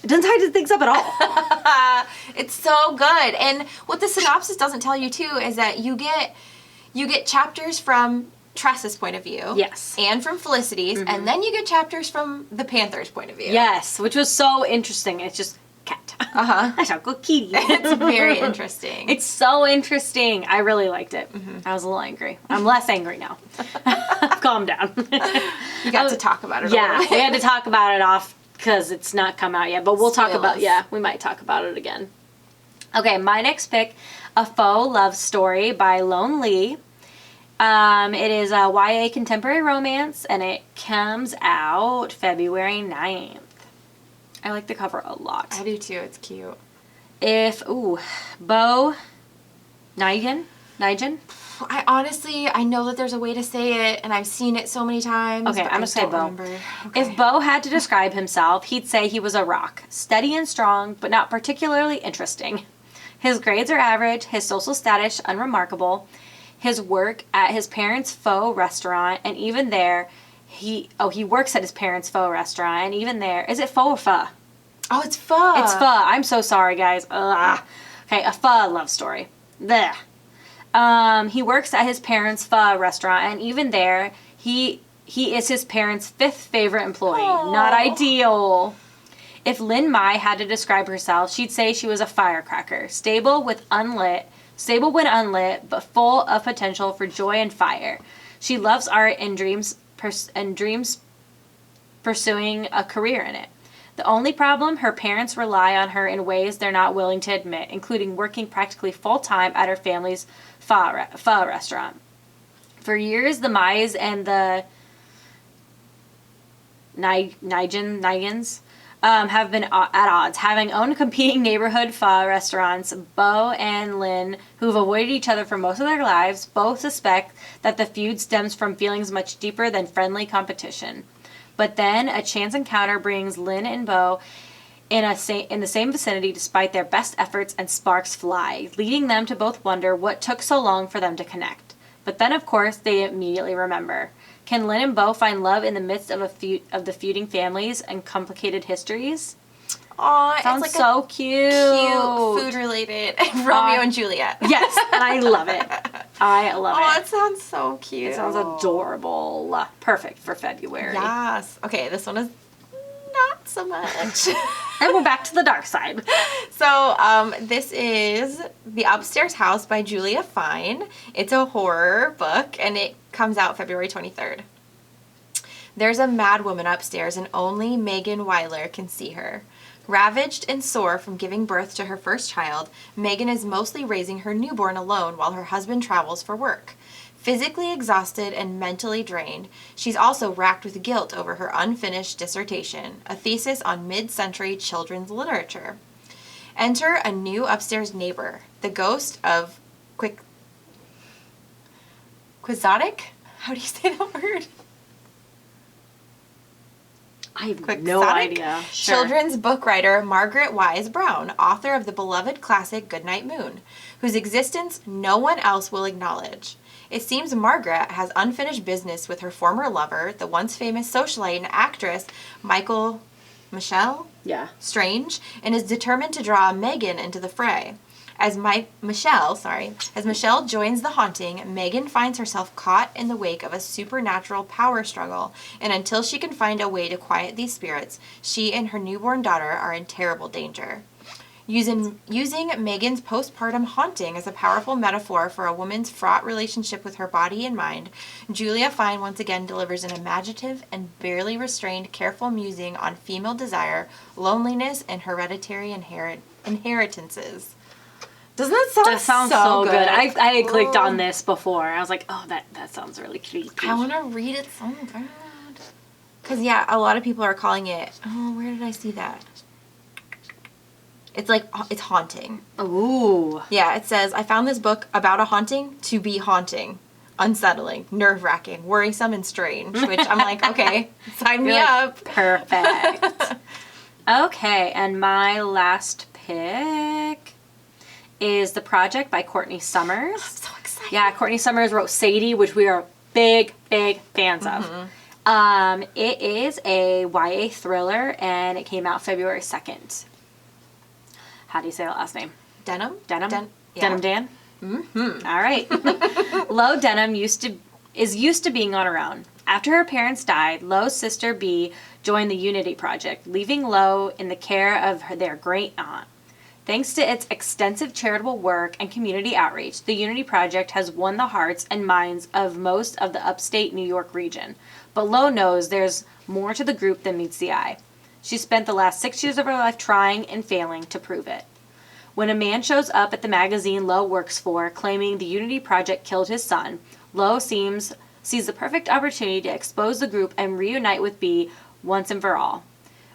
Speaker 2: It doesn't tie things up at all.
Speaker 1: It's so good. And what the synopsis doesn't tell you, too, is that you get chapters from Tress's point of view.
Speaker 2: Yes.
Speaker 1: And from Felicity's. And then you get chapters from the Panther's point of view.
Speaker 2: Yes, which was so interesting. It's just cat.
Speaker 1: Uh-huh.
Speaker 2: I shall go kitty.
Speaker 1: It's very interesting.
Speaker 2: It's so interesting. I really liked it. I was a little angry. I'm less angry now. Calm down.
Speaker 1: You got to talk about it a
Speaker 2: Yeah,
Speaker 1: little bit.
Speaker 2: we had to talk about it off because it's not come out yet, but we'll talk about,
Speaker 1: Spoilers.
Speaker 2: we might talk about it again. Okay, my next pick, A Faux Love Story by Lone Lee. It is a YA contemporary romance, and it comes out February 9th. I like the cover a lot.
Speaker 1: I do too. It's cute.
Speaker 2: Bo Nigan Nigel?
Speaker 1: I know that there's a way to say it, and I've seen it so many times.
Speaker 2: Okay,
Speaker 1: but
Speaker 2: I'm gonna say Bo.
Speaker 1: Okay.
Speaker 2: If Bo had to describe himself, he'd say he was a rock, steady and strong, but not particularly interesting. His grades are average, his social status unremarkable, his work at his parents' Faux restaurant, and even there, he works at his parents' Faux restaurant, and even there, is it Faux or Pho?
Speaker 1: Oh, it's Pho.
Speaker 2: It's Pho. I'm so sorry, guys. Ugh. Okay, a Pho love story. Blech. He works at his parents' Pho restaurant, and even there, he is his parents' 5th favorite employee.
Speaker 1: Aww.
Speaker 2: Not ideal. If Lynn Mai had to describe herself, she'd say she was a firecracker, stable when unlit, but full of potential for joy and fire. She loves art and dreams pursuing a career in it. The only problem, her parents rely on her in ways they're not willing to admit, including working practically full-time at her family's pho restaurant. For years, the Mais and the Nigans have been at odds, having owned competing neighborhood pho restaurants. Bo and Lynn, who've avoided each other for most of their lives, both suspect that the feud stems from feelings much deeper than friendly competition. But then a chance encounter brings Lynn and Bo in the same vicinity despite their best efforts, and sparks fly, leading them to both wonder what took so long for them to connect. But then, of course, they immediately remember. Can Lynn and Bo find love in the midst of the feuding families and complicated histories?
Speaker 1: Aw,
Speaker 2: Sounds
Speaker 1: it's like
Speaker 2: so cute.
Speaker 1: Cute, food-related Romeo and Juliet.
Speaker 2: Yes, and I love it. I love it.
Speaker 1: Oh, it sounds so cute.
Speaker 2: It sounds adorable. Perfect for February.
Speaker 1: Yes. Okay, this one is not so much.
Speaker 2: And we're back to the dark side.
Speaker 1: So, this is The Upstairs House by Julia Fine. It's a horror book, and it comes out February 23rd. There's a mad woman upstairs, and only Megan Weiler can see her. Ravaged and sore from giving birth to her first child, Megan is mostly raising her newborn alone while her husband travels for work. Physically exhausted and mentally drained, she's also racked with guilt over her unfinished dissertation, a thesis on mid-century children's literature. Enter a new upstairs neighbor, the ghost of Quixotic? How do you say that word?
Speaker 2: I have no idea. Sure.
Speaker 1: Children's book writer Margaret Wise Brown, author of the beloved classic Goodnight Moon, whose existence no one else will acknowledge. It seems Margaret has unfinished business with her former lover, the once famous socialite and actress Michelle Strange, and is determined to draw Megan into the fray. As Michelle joins the haunting, Megan finds herself caught in the wake of a supernatural power struggle, and until she can find a way to quiet these spirits, she and her newborn daughter are in terrible danger. Using Megan's postpartum haunting as a powerful metaphor for a woman's fraught relationship with her body and mind, Julia Fine once again delivers an imaginative and barely restrained careful musing on female desire, loneliness, and hereditary inheritances. Doesn't that sound so good?
Speaker 2: I had clicked on this before. I was like, oh, that sounds really creepy.
Speaker 1: I want to read it so bad. Because, yeah, a lot of people are calling it, oh, where did I see that? It's like, it's haunting.
Speaker 2: Ooh.
Speaker 1: Yeah, it says, I found this book about a haunting to be haunting, unsettling, nerve-wracking, worrisome, and strange. Which I'm like, okay, sign me up.
Speaker 2: Perfect. Okay, and my last pick is The Project by Courtney Summers.
Speaker 1: I'm so excited.
Speaker 2: Yeah, Courtney Summers wrote Sadie, which we are big fans of. It is a YA thriller, and it came out February 2nd. How do you say that last name?
Speaker 1: Denim?
Speaker 2: Denim?
Speaker 1: Yeah.
Speaker 2: Denim Dan?
Speaker 1: Mm-hmm.
Speaker 2: All right. Lo Denim is used to being on her own. After her parents died, Lo's sister Bee joined the Unity Project, leaving Lo in the care of their great aunt. Thanks to its extensive charitable work and community outreach, the Unity Project has won the hearts and minds of most of the upstate New York region. But Lo knows there's more to the group than meets the eye. She spent the last 6 years of her life trying and failing to prove it. When a man shows up at the magazine Lo works for, claiming the Unity Project killed his son, Lo sees the perfect opportunity to expose the group and reunite with Bee once and for all.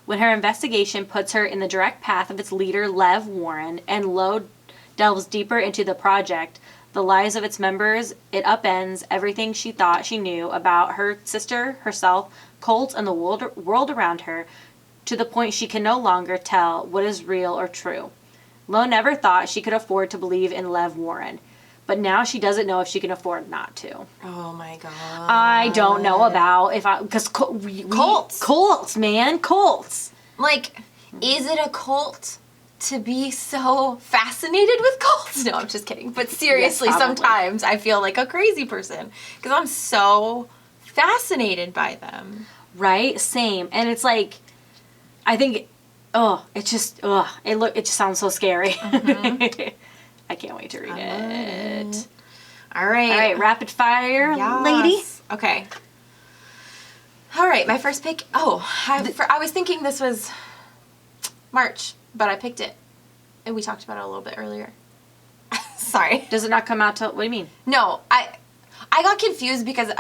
Speaker 2: When her investigation puts her in the direct path of its leader, Lev Warren, and Lo delves deeper into the project, the lives of its members. It upends everything she thought she knew about her sister, herself, cults, and the world around her, to the point she can no longer tell what is real or true. Lo never thought she could afford to believe in Lev Warren, but now she doesn't know if she can afford not to.
Speaker 1: Oh my god.
Speaker 2: I don't know about because cults, man, cults.
Speaker 1: Like, is it a cult to be so fascinated with cults? No, I'm just kidding. But seriously,
Speaker 2: Yes, probably.
Speaker 1: sometimes I feel like a crazy person because I'm so fascinated by them.
Speaker 2: Right? Same. And it's like, I think, it just sounds so scary.
Speaker 1: Mm-hmm.
Speaker 2: I can't wait to read it.
Speaker 1: All right.
Speaker 2: All right, rapid fire,
Speaker 1: Yes.
Speaker 2: lady.
Speaker 1: Okay. All right, my first pick. I was thinking this was March, but I picked it, and we talked about it a little bit earlier. Sorry.
Speaker 2: Does it not come out till, what do you mean?
Speaker 1: No, I got confused because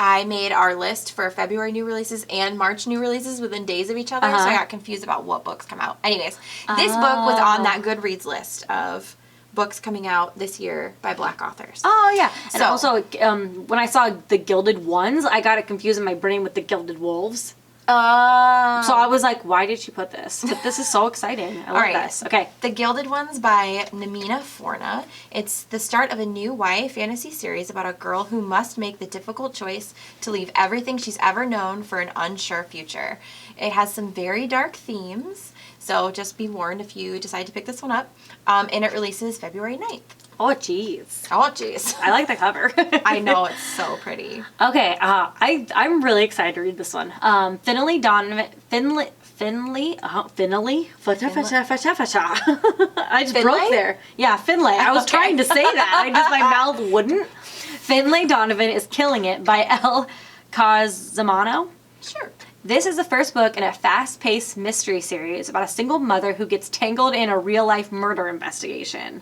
Speaker 1: I made our list for February new releases and March new releases within days of each other, so I got confused about what books come out. Anyways, this book was on that Goodreads list of books coming out this year by Black authors.
Speaker 2: Oh, yeah. And
Speaker 1: So-
Speaker 2: also, when I saw the Gilded Ones, I got it confused in my brain with the Gilded Wolves. So I was like, why did she put this? But this is so exciting. I love
Speaker 1: right.
Speaker 2: this. Okay.
Speaker 1: The Gilded Ones by Namina Forna. It's the start of a new YA fantasy series about a girl who must make the difficult choice to leave everything she's ever known for an unsure future. It has some very dark themes, so just be warned if you decide to pick this one up. And it releases February 9th.
Speaker 2: Oh, jeez.
Speaker 1: Oh, jeez.
Speaker 2: I like the cover.
Speaker 1: I know, it's so pretty.
Speaker 2: Okay, I'm really excited to read this one. Finley Donovan, I just
Speaker 1: Finlay?
Speaker 2: broke there. Yeah, Finlay. I was
Speaker 1: Okay.
Speaker 2: trying to say that. My mouth wouldn't. Finlay Donovan is Killing It by L. Cosmano.
Speaker 1: Sure.
Speaker 2: This is the first book in a fast-paced mystery series about a single mother who gets tangled in a real-life murder investigation.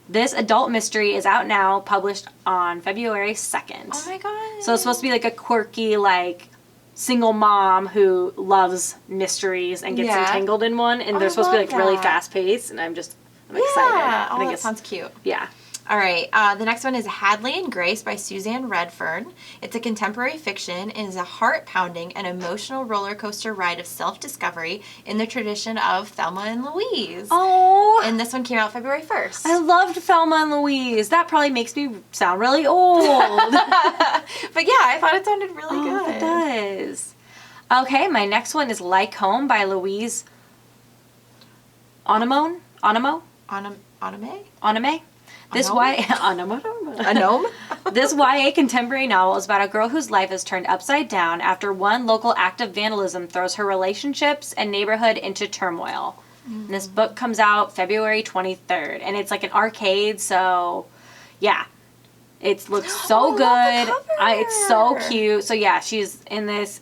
Speaker 2: This adult mystery is out now, published on February 2nd.
Speaker 1: Oh my god.
Speaker 2: So it's supposed to be like a quirky, like, single mom who loves mysteries and gets
Speaker 1: Yeah.
Speaker 2: entangled in one. And
Speaker 1: Oh,
Speaker 2: they're
Speaker 1: I
Speaker 2: supposed to be
Speaker 1: love
Speaker 2: like really
Speaker 1: that.
Speaker 2: fast-paced, and I'm excited.
Speaker 1: Yeah.
Speaker 2: I
Speaker 1: Oh,
Speaker 2: think
Speaker 1: that sounds cute.
Speaker 2: Yeah.
Speaker 1: All right, the next one is Hadley and Grace by Suzanne Redfern. It's a contemporary fiction and is a heart-pounding and emotional roller coaster ride of self-discovery in the tradition of Thelma and Louise.
Speaker 2: Oh,
Speaker 1: And this one came out February 1st.
Speaker 2: I loved Thelma and Louise. That probably makes me sound really old.
Speaker 1: But yeah, I thought it sounded really
Speaker 2: Oh,
Speaker 1: good.
Speaker 2: it does. Okay, my next one is Like Home by Louise Onamo?
Speaker 1: Anime?
Speaker 2: This
Speaker 1: A gnome?
Speaker 2: This YA contemporary novel is about a girl whose life is turned upside down after one local act of vandalism throws her relationships and neighborhood into turmoil. And this book comes out February 23rd, and it's like an arcade, so yeah. It looks so
Speaker 1: I
Speaker 2: good.
Speaker 1: love the cover.
Speaker 2: It's so cute. So yeah, she's in this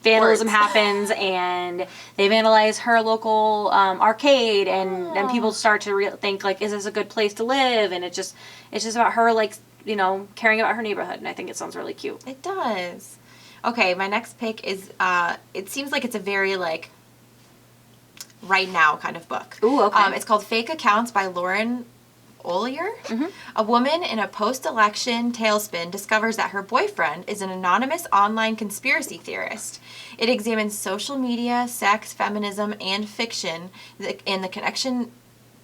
Speaker 2: vandalism
Speaker 1: Words.
Speaker 2: happens, and they vandalize her local arcade, and then people start to think like, is this a good place to live? And it's just about her, like, caring about her neighborhood, and I think it sounds really cute.
Speaker 1: It does. Okay, my next pick is, it seems like it's a very, like, right now kind of book.
Speaker 2: Ooh, okay.
Speaker 1: It's called Fake Accounts by Lauren Ollier.
Speaker 2: Mm-hmm.
Speaker 1: A woman in a post-election tailspin discovers that her boyfriend is an anonymous online conspiracy theorist. It examines social media, sex, feminism, and fiction, and the connection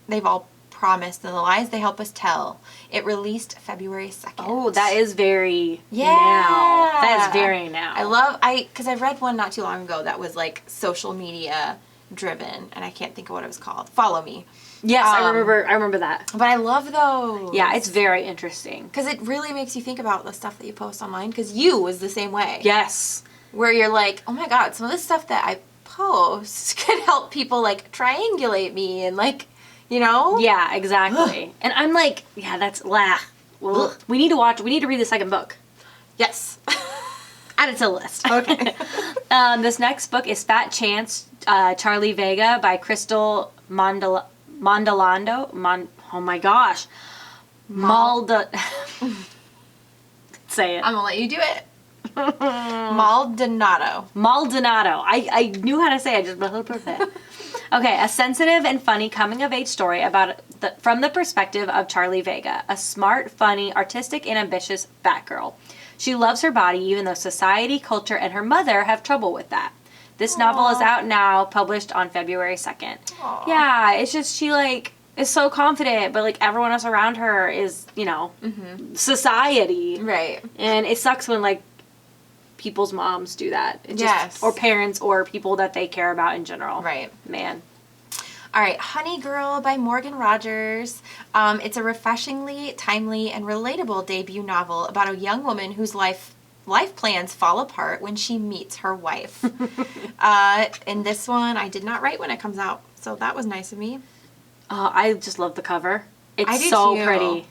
Speaker 1: they've all promised and the lies they help us tell. It released February 2nd.
Speaker 2: Oh, that is very
Speaker 1: Yeah.
Speaker 2: now. That is very now.
Speaker 1: Because I read one not too long ago that was like social media driven, and I can't think of what it was called. Follow Me.
Speaker 2: Yes, I remember that.
Speaker 1: But I love those.
Speaker 2: Yeah, it's very interesting.
Speaker 1: Because it really makes you think about the stuff that you post online, because you was the same way.
Speaker 2: Yes.
Speaker 1: Where you're like, oh my god, some of this stuff that I post could help people, like, triangulate me and, like,
Speaker 2: Yeah, exactly. And I'm like, yeah, that's well, we need to read the second book.
Speaker 1: Yes.
Speaker 2: Add it to the list.
Speaker 1: Okay.
Speaker 2: This next book is Fat Chance, Charlie Vega by Crystal Mondolando. Oh my gosh. Say it.
Speaker 1: I'm gonna let you do it. Maldonado.
Speaker 2: Maldonado. I knew how to say it, I just Okay, a sensitive and funny coming-of-age story from the perspective of Charlie Vega, a smart, funny, artistic, and ambitious fat girl. She loves her body even though society, culture, and her mother have trouble with that. This novel is out now, published on February 2nd.
Speaker 1: Aww.
Speaker 2: Yeah, it's just she, like, is so confident, but, like, everyone else around her is, you know, society.
Speaker 1: Right.
Speaker 2: And it sucks when, like, people's moms do that. It just,
Speaker 1: Yes.
Speaker 2: Or parents or people that they care about in general.
Speaker 1: Right.
Speaker 2: Man.
Speaker 1: All right, Honey Girl by Morgan Rogers. It's a refreshingly timely and relatable debut novel about a young woman whose life plans fall apart when she meets her wife. In this one, I did not write when it comes out, so that was nice of me.
Speaker 2: I just love the cover.
Speaker 1: I
Speaker 2: It's
Speaker 1: do
Speaker 2: so
Speaker 1: too.
Speaker 2: pretty.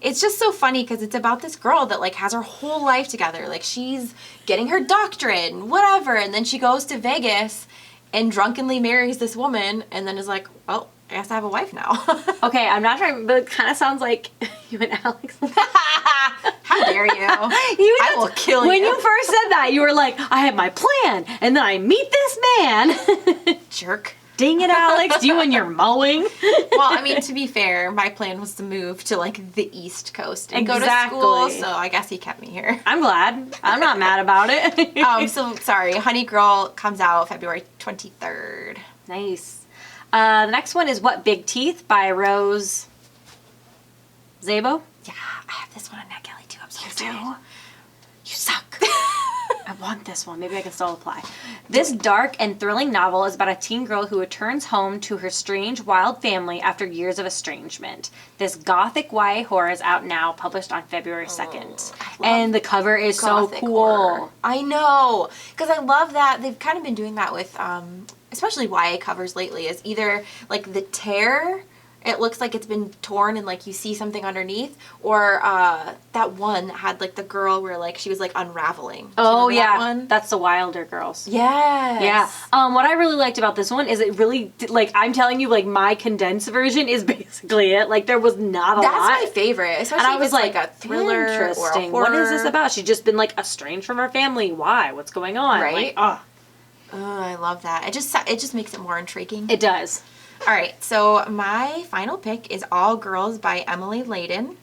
Speaker 1: It's just so funny because it's about this girl that, like, has her whole life together. Like, she's getting her doctorate and whatever, and then she goes to Vegas and drunkenly marries this woman and then is like, well, I guess I have a wife now.
Speaker 2: Okay, I'm not trying, but it kind of sounds like you and Alex.
Speaker 1: How dare you? I will kill you.
Speaker 2: When you first said that, you were like, I have my plan, and then I meet this man.
Speaker 1: Jerk.
Speaker 2: Dang it, Alex, you and your mowing.
Speaker 1: Well, I mean, to be fair, my plan was to move to, like, the East Coast and go to school, so I guess he kept me here.
Speaker 2: I'm glad. I'm not mad about it.
Speaker 1: So, sorry, Honey Girl comes out February 23rd.
Speaker 2: Nice. The next one is What Big Teeth by Rose Zabo.
Speaker 1: Yeah, I have this one on NetGalley, too. I'm so
Speaker 2: You
Speaker 1: excited.
Speaker 2: do? You suck. I want this one. Maybe I can still apply. This dark and thrilling novel is about a teen girl who returns home to her strange, wild family after years of estrangement. This gothic YA horror is out now, published on February 2nd. And the cover is so
Speaker 1: Gothic
Speaker 2: cool.
Speaker 1: horror. I know, because I love that. They've kind of been doing that with, especially YA covers lately, is either, like, the tear, it looks like it's been torn and, like, you see something underneath, or that one that had, like, the girl where, like, she was, like, unraveling.
Speaker 2: Oh, yeah.
Speaker 1: That one?
Speaker 2: That's the Wilder Girls.
Speaker 1: Yes.
Speaker 2: Yeah. What I really liked about this one is it really, like, I'm telling you, like, my condensed version is basically it. Like, there was not a lot.
Speaker 1: That's my favorite, especially
Speaker 2: And I
Speaker 1: if
Speaker 2: was
Speaker 1: it's, like, a thriller or a
Speaker 2: interesting.
Speaker 1: horror.
Speaker 2: What is this about? She's just been, like, estranged from her family. Why? What's going on?
Speaker 1: Right?
Speaker 2: Like, oh.
Speaker 1: Oh, I love that. It just makes it more intriguing.
Speaker 2: It does.
Speaker 1: All right, so my final pick is All Girls by Emily Layden.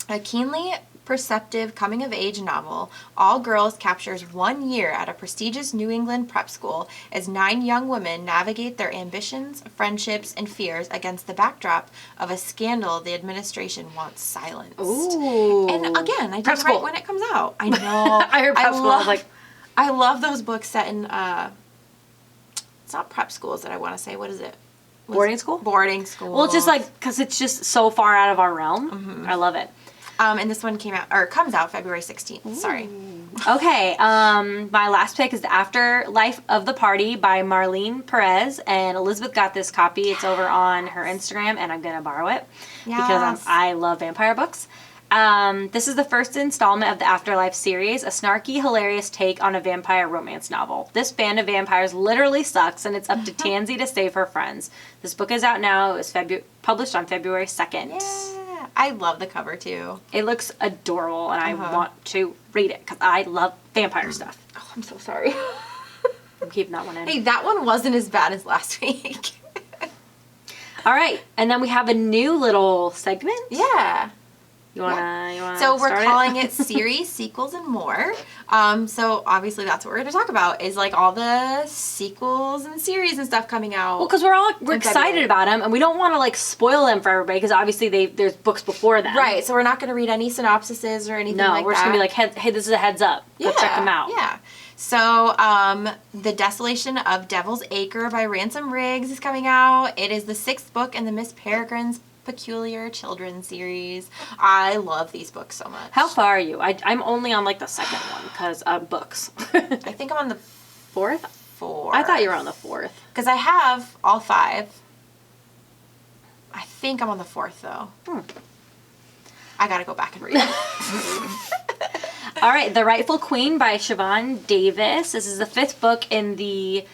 Speaker 1: A keenly perceptive coming-of-age novel, All Girls captures 1 year at a prestigious New England prep school as 9 young women navigate their ambitions, friendships, and fears against the backdrop of a scandal the administration wants silenced.
Speaker 2: Ooh.
Speaker 1: And again, I
Speaker 2: Prep
Speaker 1: did
Speaker 2: school.
Speaker 1: right when it comes out. I know.
Speaker 2: I heard prep school. I was like,
Speaker 1: I love those books set in, it's not prep schools that I want to say. What is it?
Speaker 2: boarding school?
Speaker 1: Boarding school.
Speaker 2: Well, just like, because it's just so far out of our realm. I love it.
Speaker 1: And this one comes out February 16th. Sorry.
Speaker 2: Okay, my last pick is The Afterlife of the Party by Marlene Perez, and Elizabeth got this copy. It's over on her Instagram, and I'm going to borrow it because I love vampire books. This is the first installment of the Afterlife series, a snarky, hilarious take on a vampire romance novel. This band of vampires literally sucks, and it's up to Tansy to save her friends. This book is out now. It was published on February 2nd.
Speaker 1: Yeah, I love the cover too.
Speaker 2: It looks adorable, and I want to read it because I love vampire stuff.
Speaker 1: Oh, I'm so sorry.
Speaker 2: I'm keeping that one in.
Speaker 1: Hey, that one wasn't as bad as last week.
Speaker 2: All right, and then we have a new little segment.
Speaker 1: Yeah.
Speaker 2: You wanna
Speaker 1: So we're
Speaker 2: start
Speaker 1: calling it series, sequels, and more. So obviously that's what we're going to talk about is like all the sequels and series and stuff coming out.
Speaker 2: Well, because we're excited about them, and we don't want to like spoil them for everybody because obviously there's books before them.
Speaker 1: Right. So we're not going to read any synopsises or anything like that.
Speaker 2: No, we're just going to be like, hey, this is a heads up. Go check them out.
Speaker 1: Yeah. So, The Desolation of Devil's Acre by Ransom Riggs is coming out. It is the 6th book in the Miss Peregrine's Peculiar Children series. I love these books so much.
Speaker 2: How far are you? I'm only on like the second one because books.
Speaker 1: I think I'm on the
Speaker 2: 4th?
Speaker 1: 4th.
Speaker 2: I thought you were on the 4th.
Speaker 1: Because I have all 5. I think I'm on the 4th though. I gotta go back and read it.
Speaker 2: All right, The Rightful Queen by Siobhan Davis. This is the 5th book in the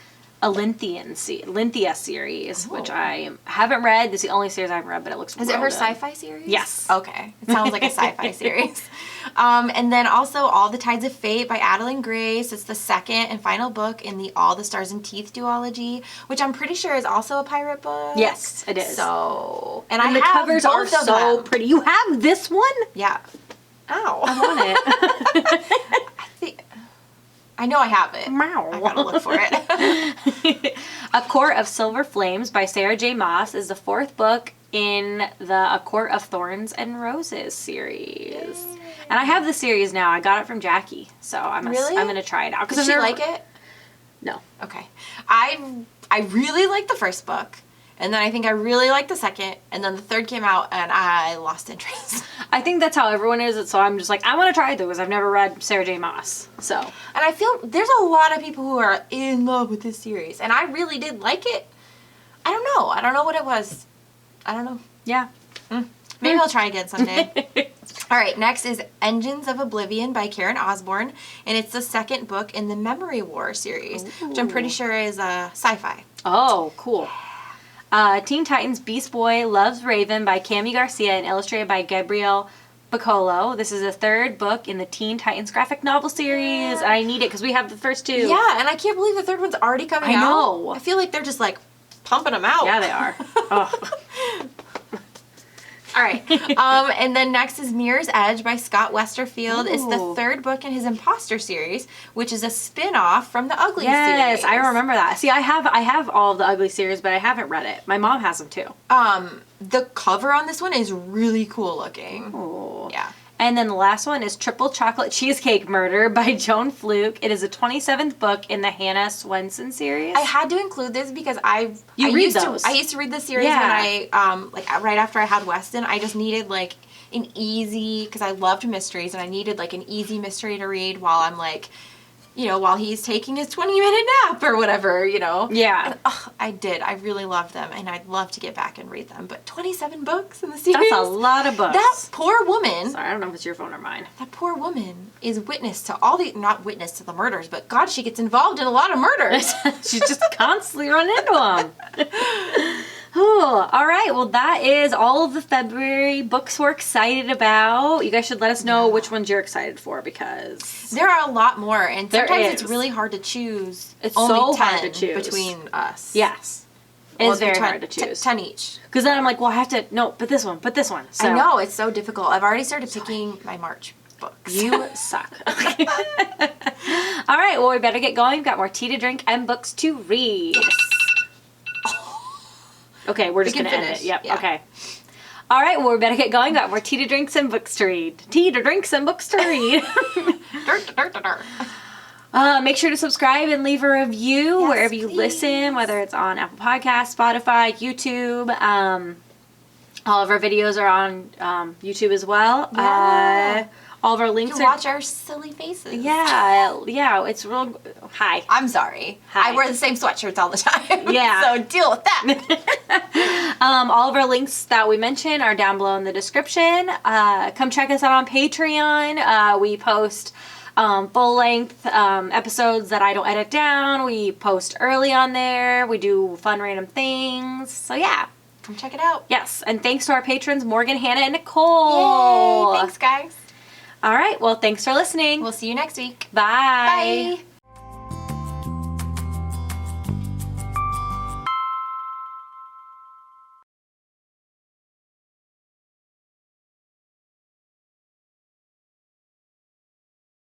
Speaker 2: Lynthia series, which I haven't read. This is the only series I haven't read, but it looks
Speaker 1: Is it her sci-fi series?
Speaker 2: Yes.
Speaker 1: Okay. It sounds like a sci-fi series. And then also All the Tides of Fate by Adeline Grace. It's the second and final book in the All the Stars and Teeth duology, which I'm pretty sure is also a pirate book.
Speaker 2: Yes, it is.
Speaker 1: So,
Speaker 2: and
Speaker 1: I
Speaker 2: the
Speaker 1: have
Speaker 2: covers are
Speaker 1: both of
Speaker 2: so
Speaker 1: them.
Speaker 2: pretty. You have this one?
Speaker 1: Yeah. Ow.
Speaker 2: I want it.
Speaker 1: I know I have it.
Speaker 2: Meow.
Speaker 1: I gotta look for it.
Speaker 2: A Court of Silver Flames by Sarah J. Maas is the fourth book in the A Court of Thorns and Roses series. Yay. And I have the series now. I got it from Jackie, so I'm gonna try it out.
Speaker 1: Did she like it?
Speaker 2: No.
Speaker 1: Okay. I really liked the first book, and then I think I really liked the second, and then the third came out, and I lost interest.
Speaker 2: I think that's how everyone is, so I'm just like, I want to try it, though, because I've never read Sarah J. Maas, so.
Speaker 1: And I feel there's a lot of people who are in love with this series, and I really did like it. I don't know. I don't know what it was. I don't know.
Speaker 2: Yeah.
Speaker 1: Maybe I'll try again someday. All right, next is Engines of Oblivion by Karen Osborne, and it's the second book in the Memory War series, which I'm pretty sure is sci-fi.
Speaker 2: Oh, cool. Teen Titans Beast Boy Loves Raven by Cami Garcia and illustrated by Gabrielle Piccolo. This is the third book in the Teen Titans graphic novel series. And I need it because we have the first two.
Speaker 1: Yeah, and I can't believe the third one's already coming out.
Speaker 2: I know.
Speaker 1: I feel like they're just like pumping them out.
Speaker 2: Yeah, they are. Oh.
Speaker 1: All right. And then next is Mirror's Edge by Scott Westerfield. Ooh. It's the third book in his Imposter series, which is a spin-off from the Ugly series.
Speaker 2: Yes, I remember that. See, I have all of the Ugly series, but I haven't read it. My mom has them too.
Speaker 1: The cover on this one is really cool looking.
Speaker 2: Oh.
Speaker 1: Yeah.
Speaker 2: And then the last one is Triple Chocolate Cheesecake Murder by Joan Fluke. It is the 27th book in the Hannah Swenson series.
Speaker 1: I had to include this because I used to read this series when I right after I had Weston. I just needed like an easy, because I loved mysteries, and I needed like an easy mystery to read while I'm like, while he's taking his 20-minute nap or whatever,
Speaker 2: Yeah.
Speaker 1: And, I really loved them, and I'd love to get back and read them. But 27 books in the series?
Speaker 2: That's a lot of books.
Speaker 1: That poor woman.
Speaker 2: Sorry, I don't know if it's your phone or mine.
Speaker 1: That poor woman is witness to not witness to the murders, but God, she gets involved in a lot of murders.
Speaker 2: She's just constantly running into them. Oh, all right. Well, that is all of the February books we're excited about. You guys should let us know which ones you're excited for, because
Speaker 1: there are a lot more, and sometimes it's really hard to choose.
Speaker 2: It's
Speaker 1: only
Speaker 2: so
Speaker 1: 10
Speaker 2: hard to choose
Speaker 1: between us.
Speaker 2: Yes, it's very hard to choose.
Speaker 1: 10 each.
Speaker 2: Because then I'm like, well, I have to but this one. So.
Speaker 1: I know, it's so difficult. I've already started picking my March books.
Speaker 2: You suck. All right. Well, we better get going. We've got more tea to drink and books to read.
Speaker 1: Yes.
Speaker 2: Okay, we're just going to end it. Yep,
Speaker 1: yeah.
Speaker 2: Okay. All right, well, we better get going. Got more tea to drinks and books to read. Tea to drinks and books to read. Make sure to subscribe and leave a review wherever you listen, whether it's on Apple Podcasts, Spotify, YouTube. All of our videos are on YouTube as well.
Speaker 1: Yeah.
Speaker 2: All of our links
Speaker 1: you can watch our silly faces.
Speaker 2: Yeah, it's real. Hi.
Speaker 1: I'm sorry.
Speaker 2: Hi.
Speaker 1: I wear the same sweatshirts all the time.
Speaker 2: Yeah.
Speaker 1: So deal with that.
Speaker 2: All of our links that we mentioned are down below in the description. Come check us out on Patreon. We post full-length episodes that I don't edit down. We post early on there. We do fun random things. So yeah.
Speaker 1: Come check it out.
Speaker 2: Yes, and thanks to our patrons, Morgan, Hannah, and Nicole.
Speaker 1: Yay! Thanks, guys.
Speaker 2: All right, well, thanks for listening.
Speaker 1: We'll see you next week.
Speaker 2: Bye.
Speaker 1: Bye.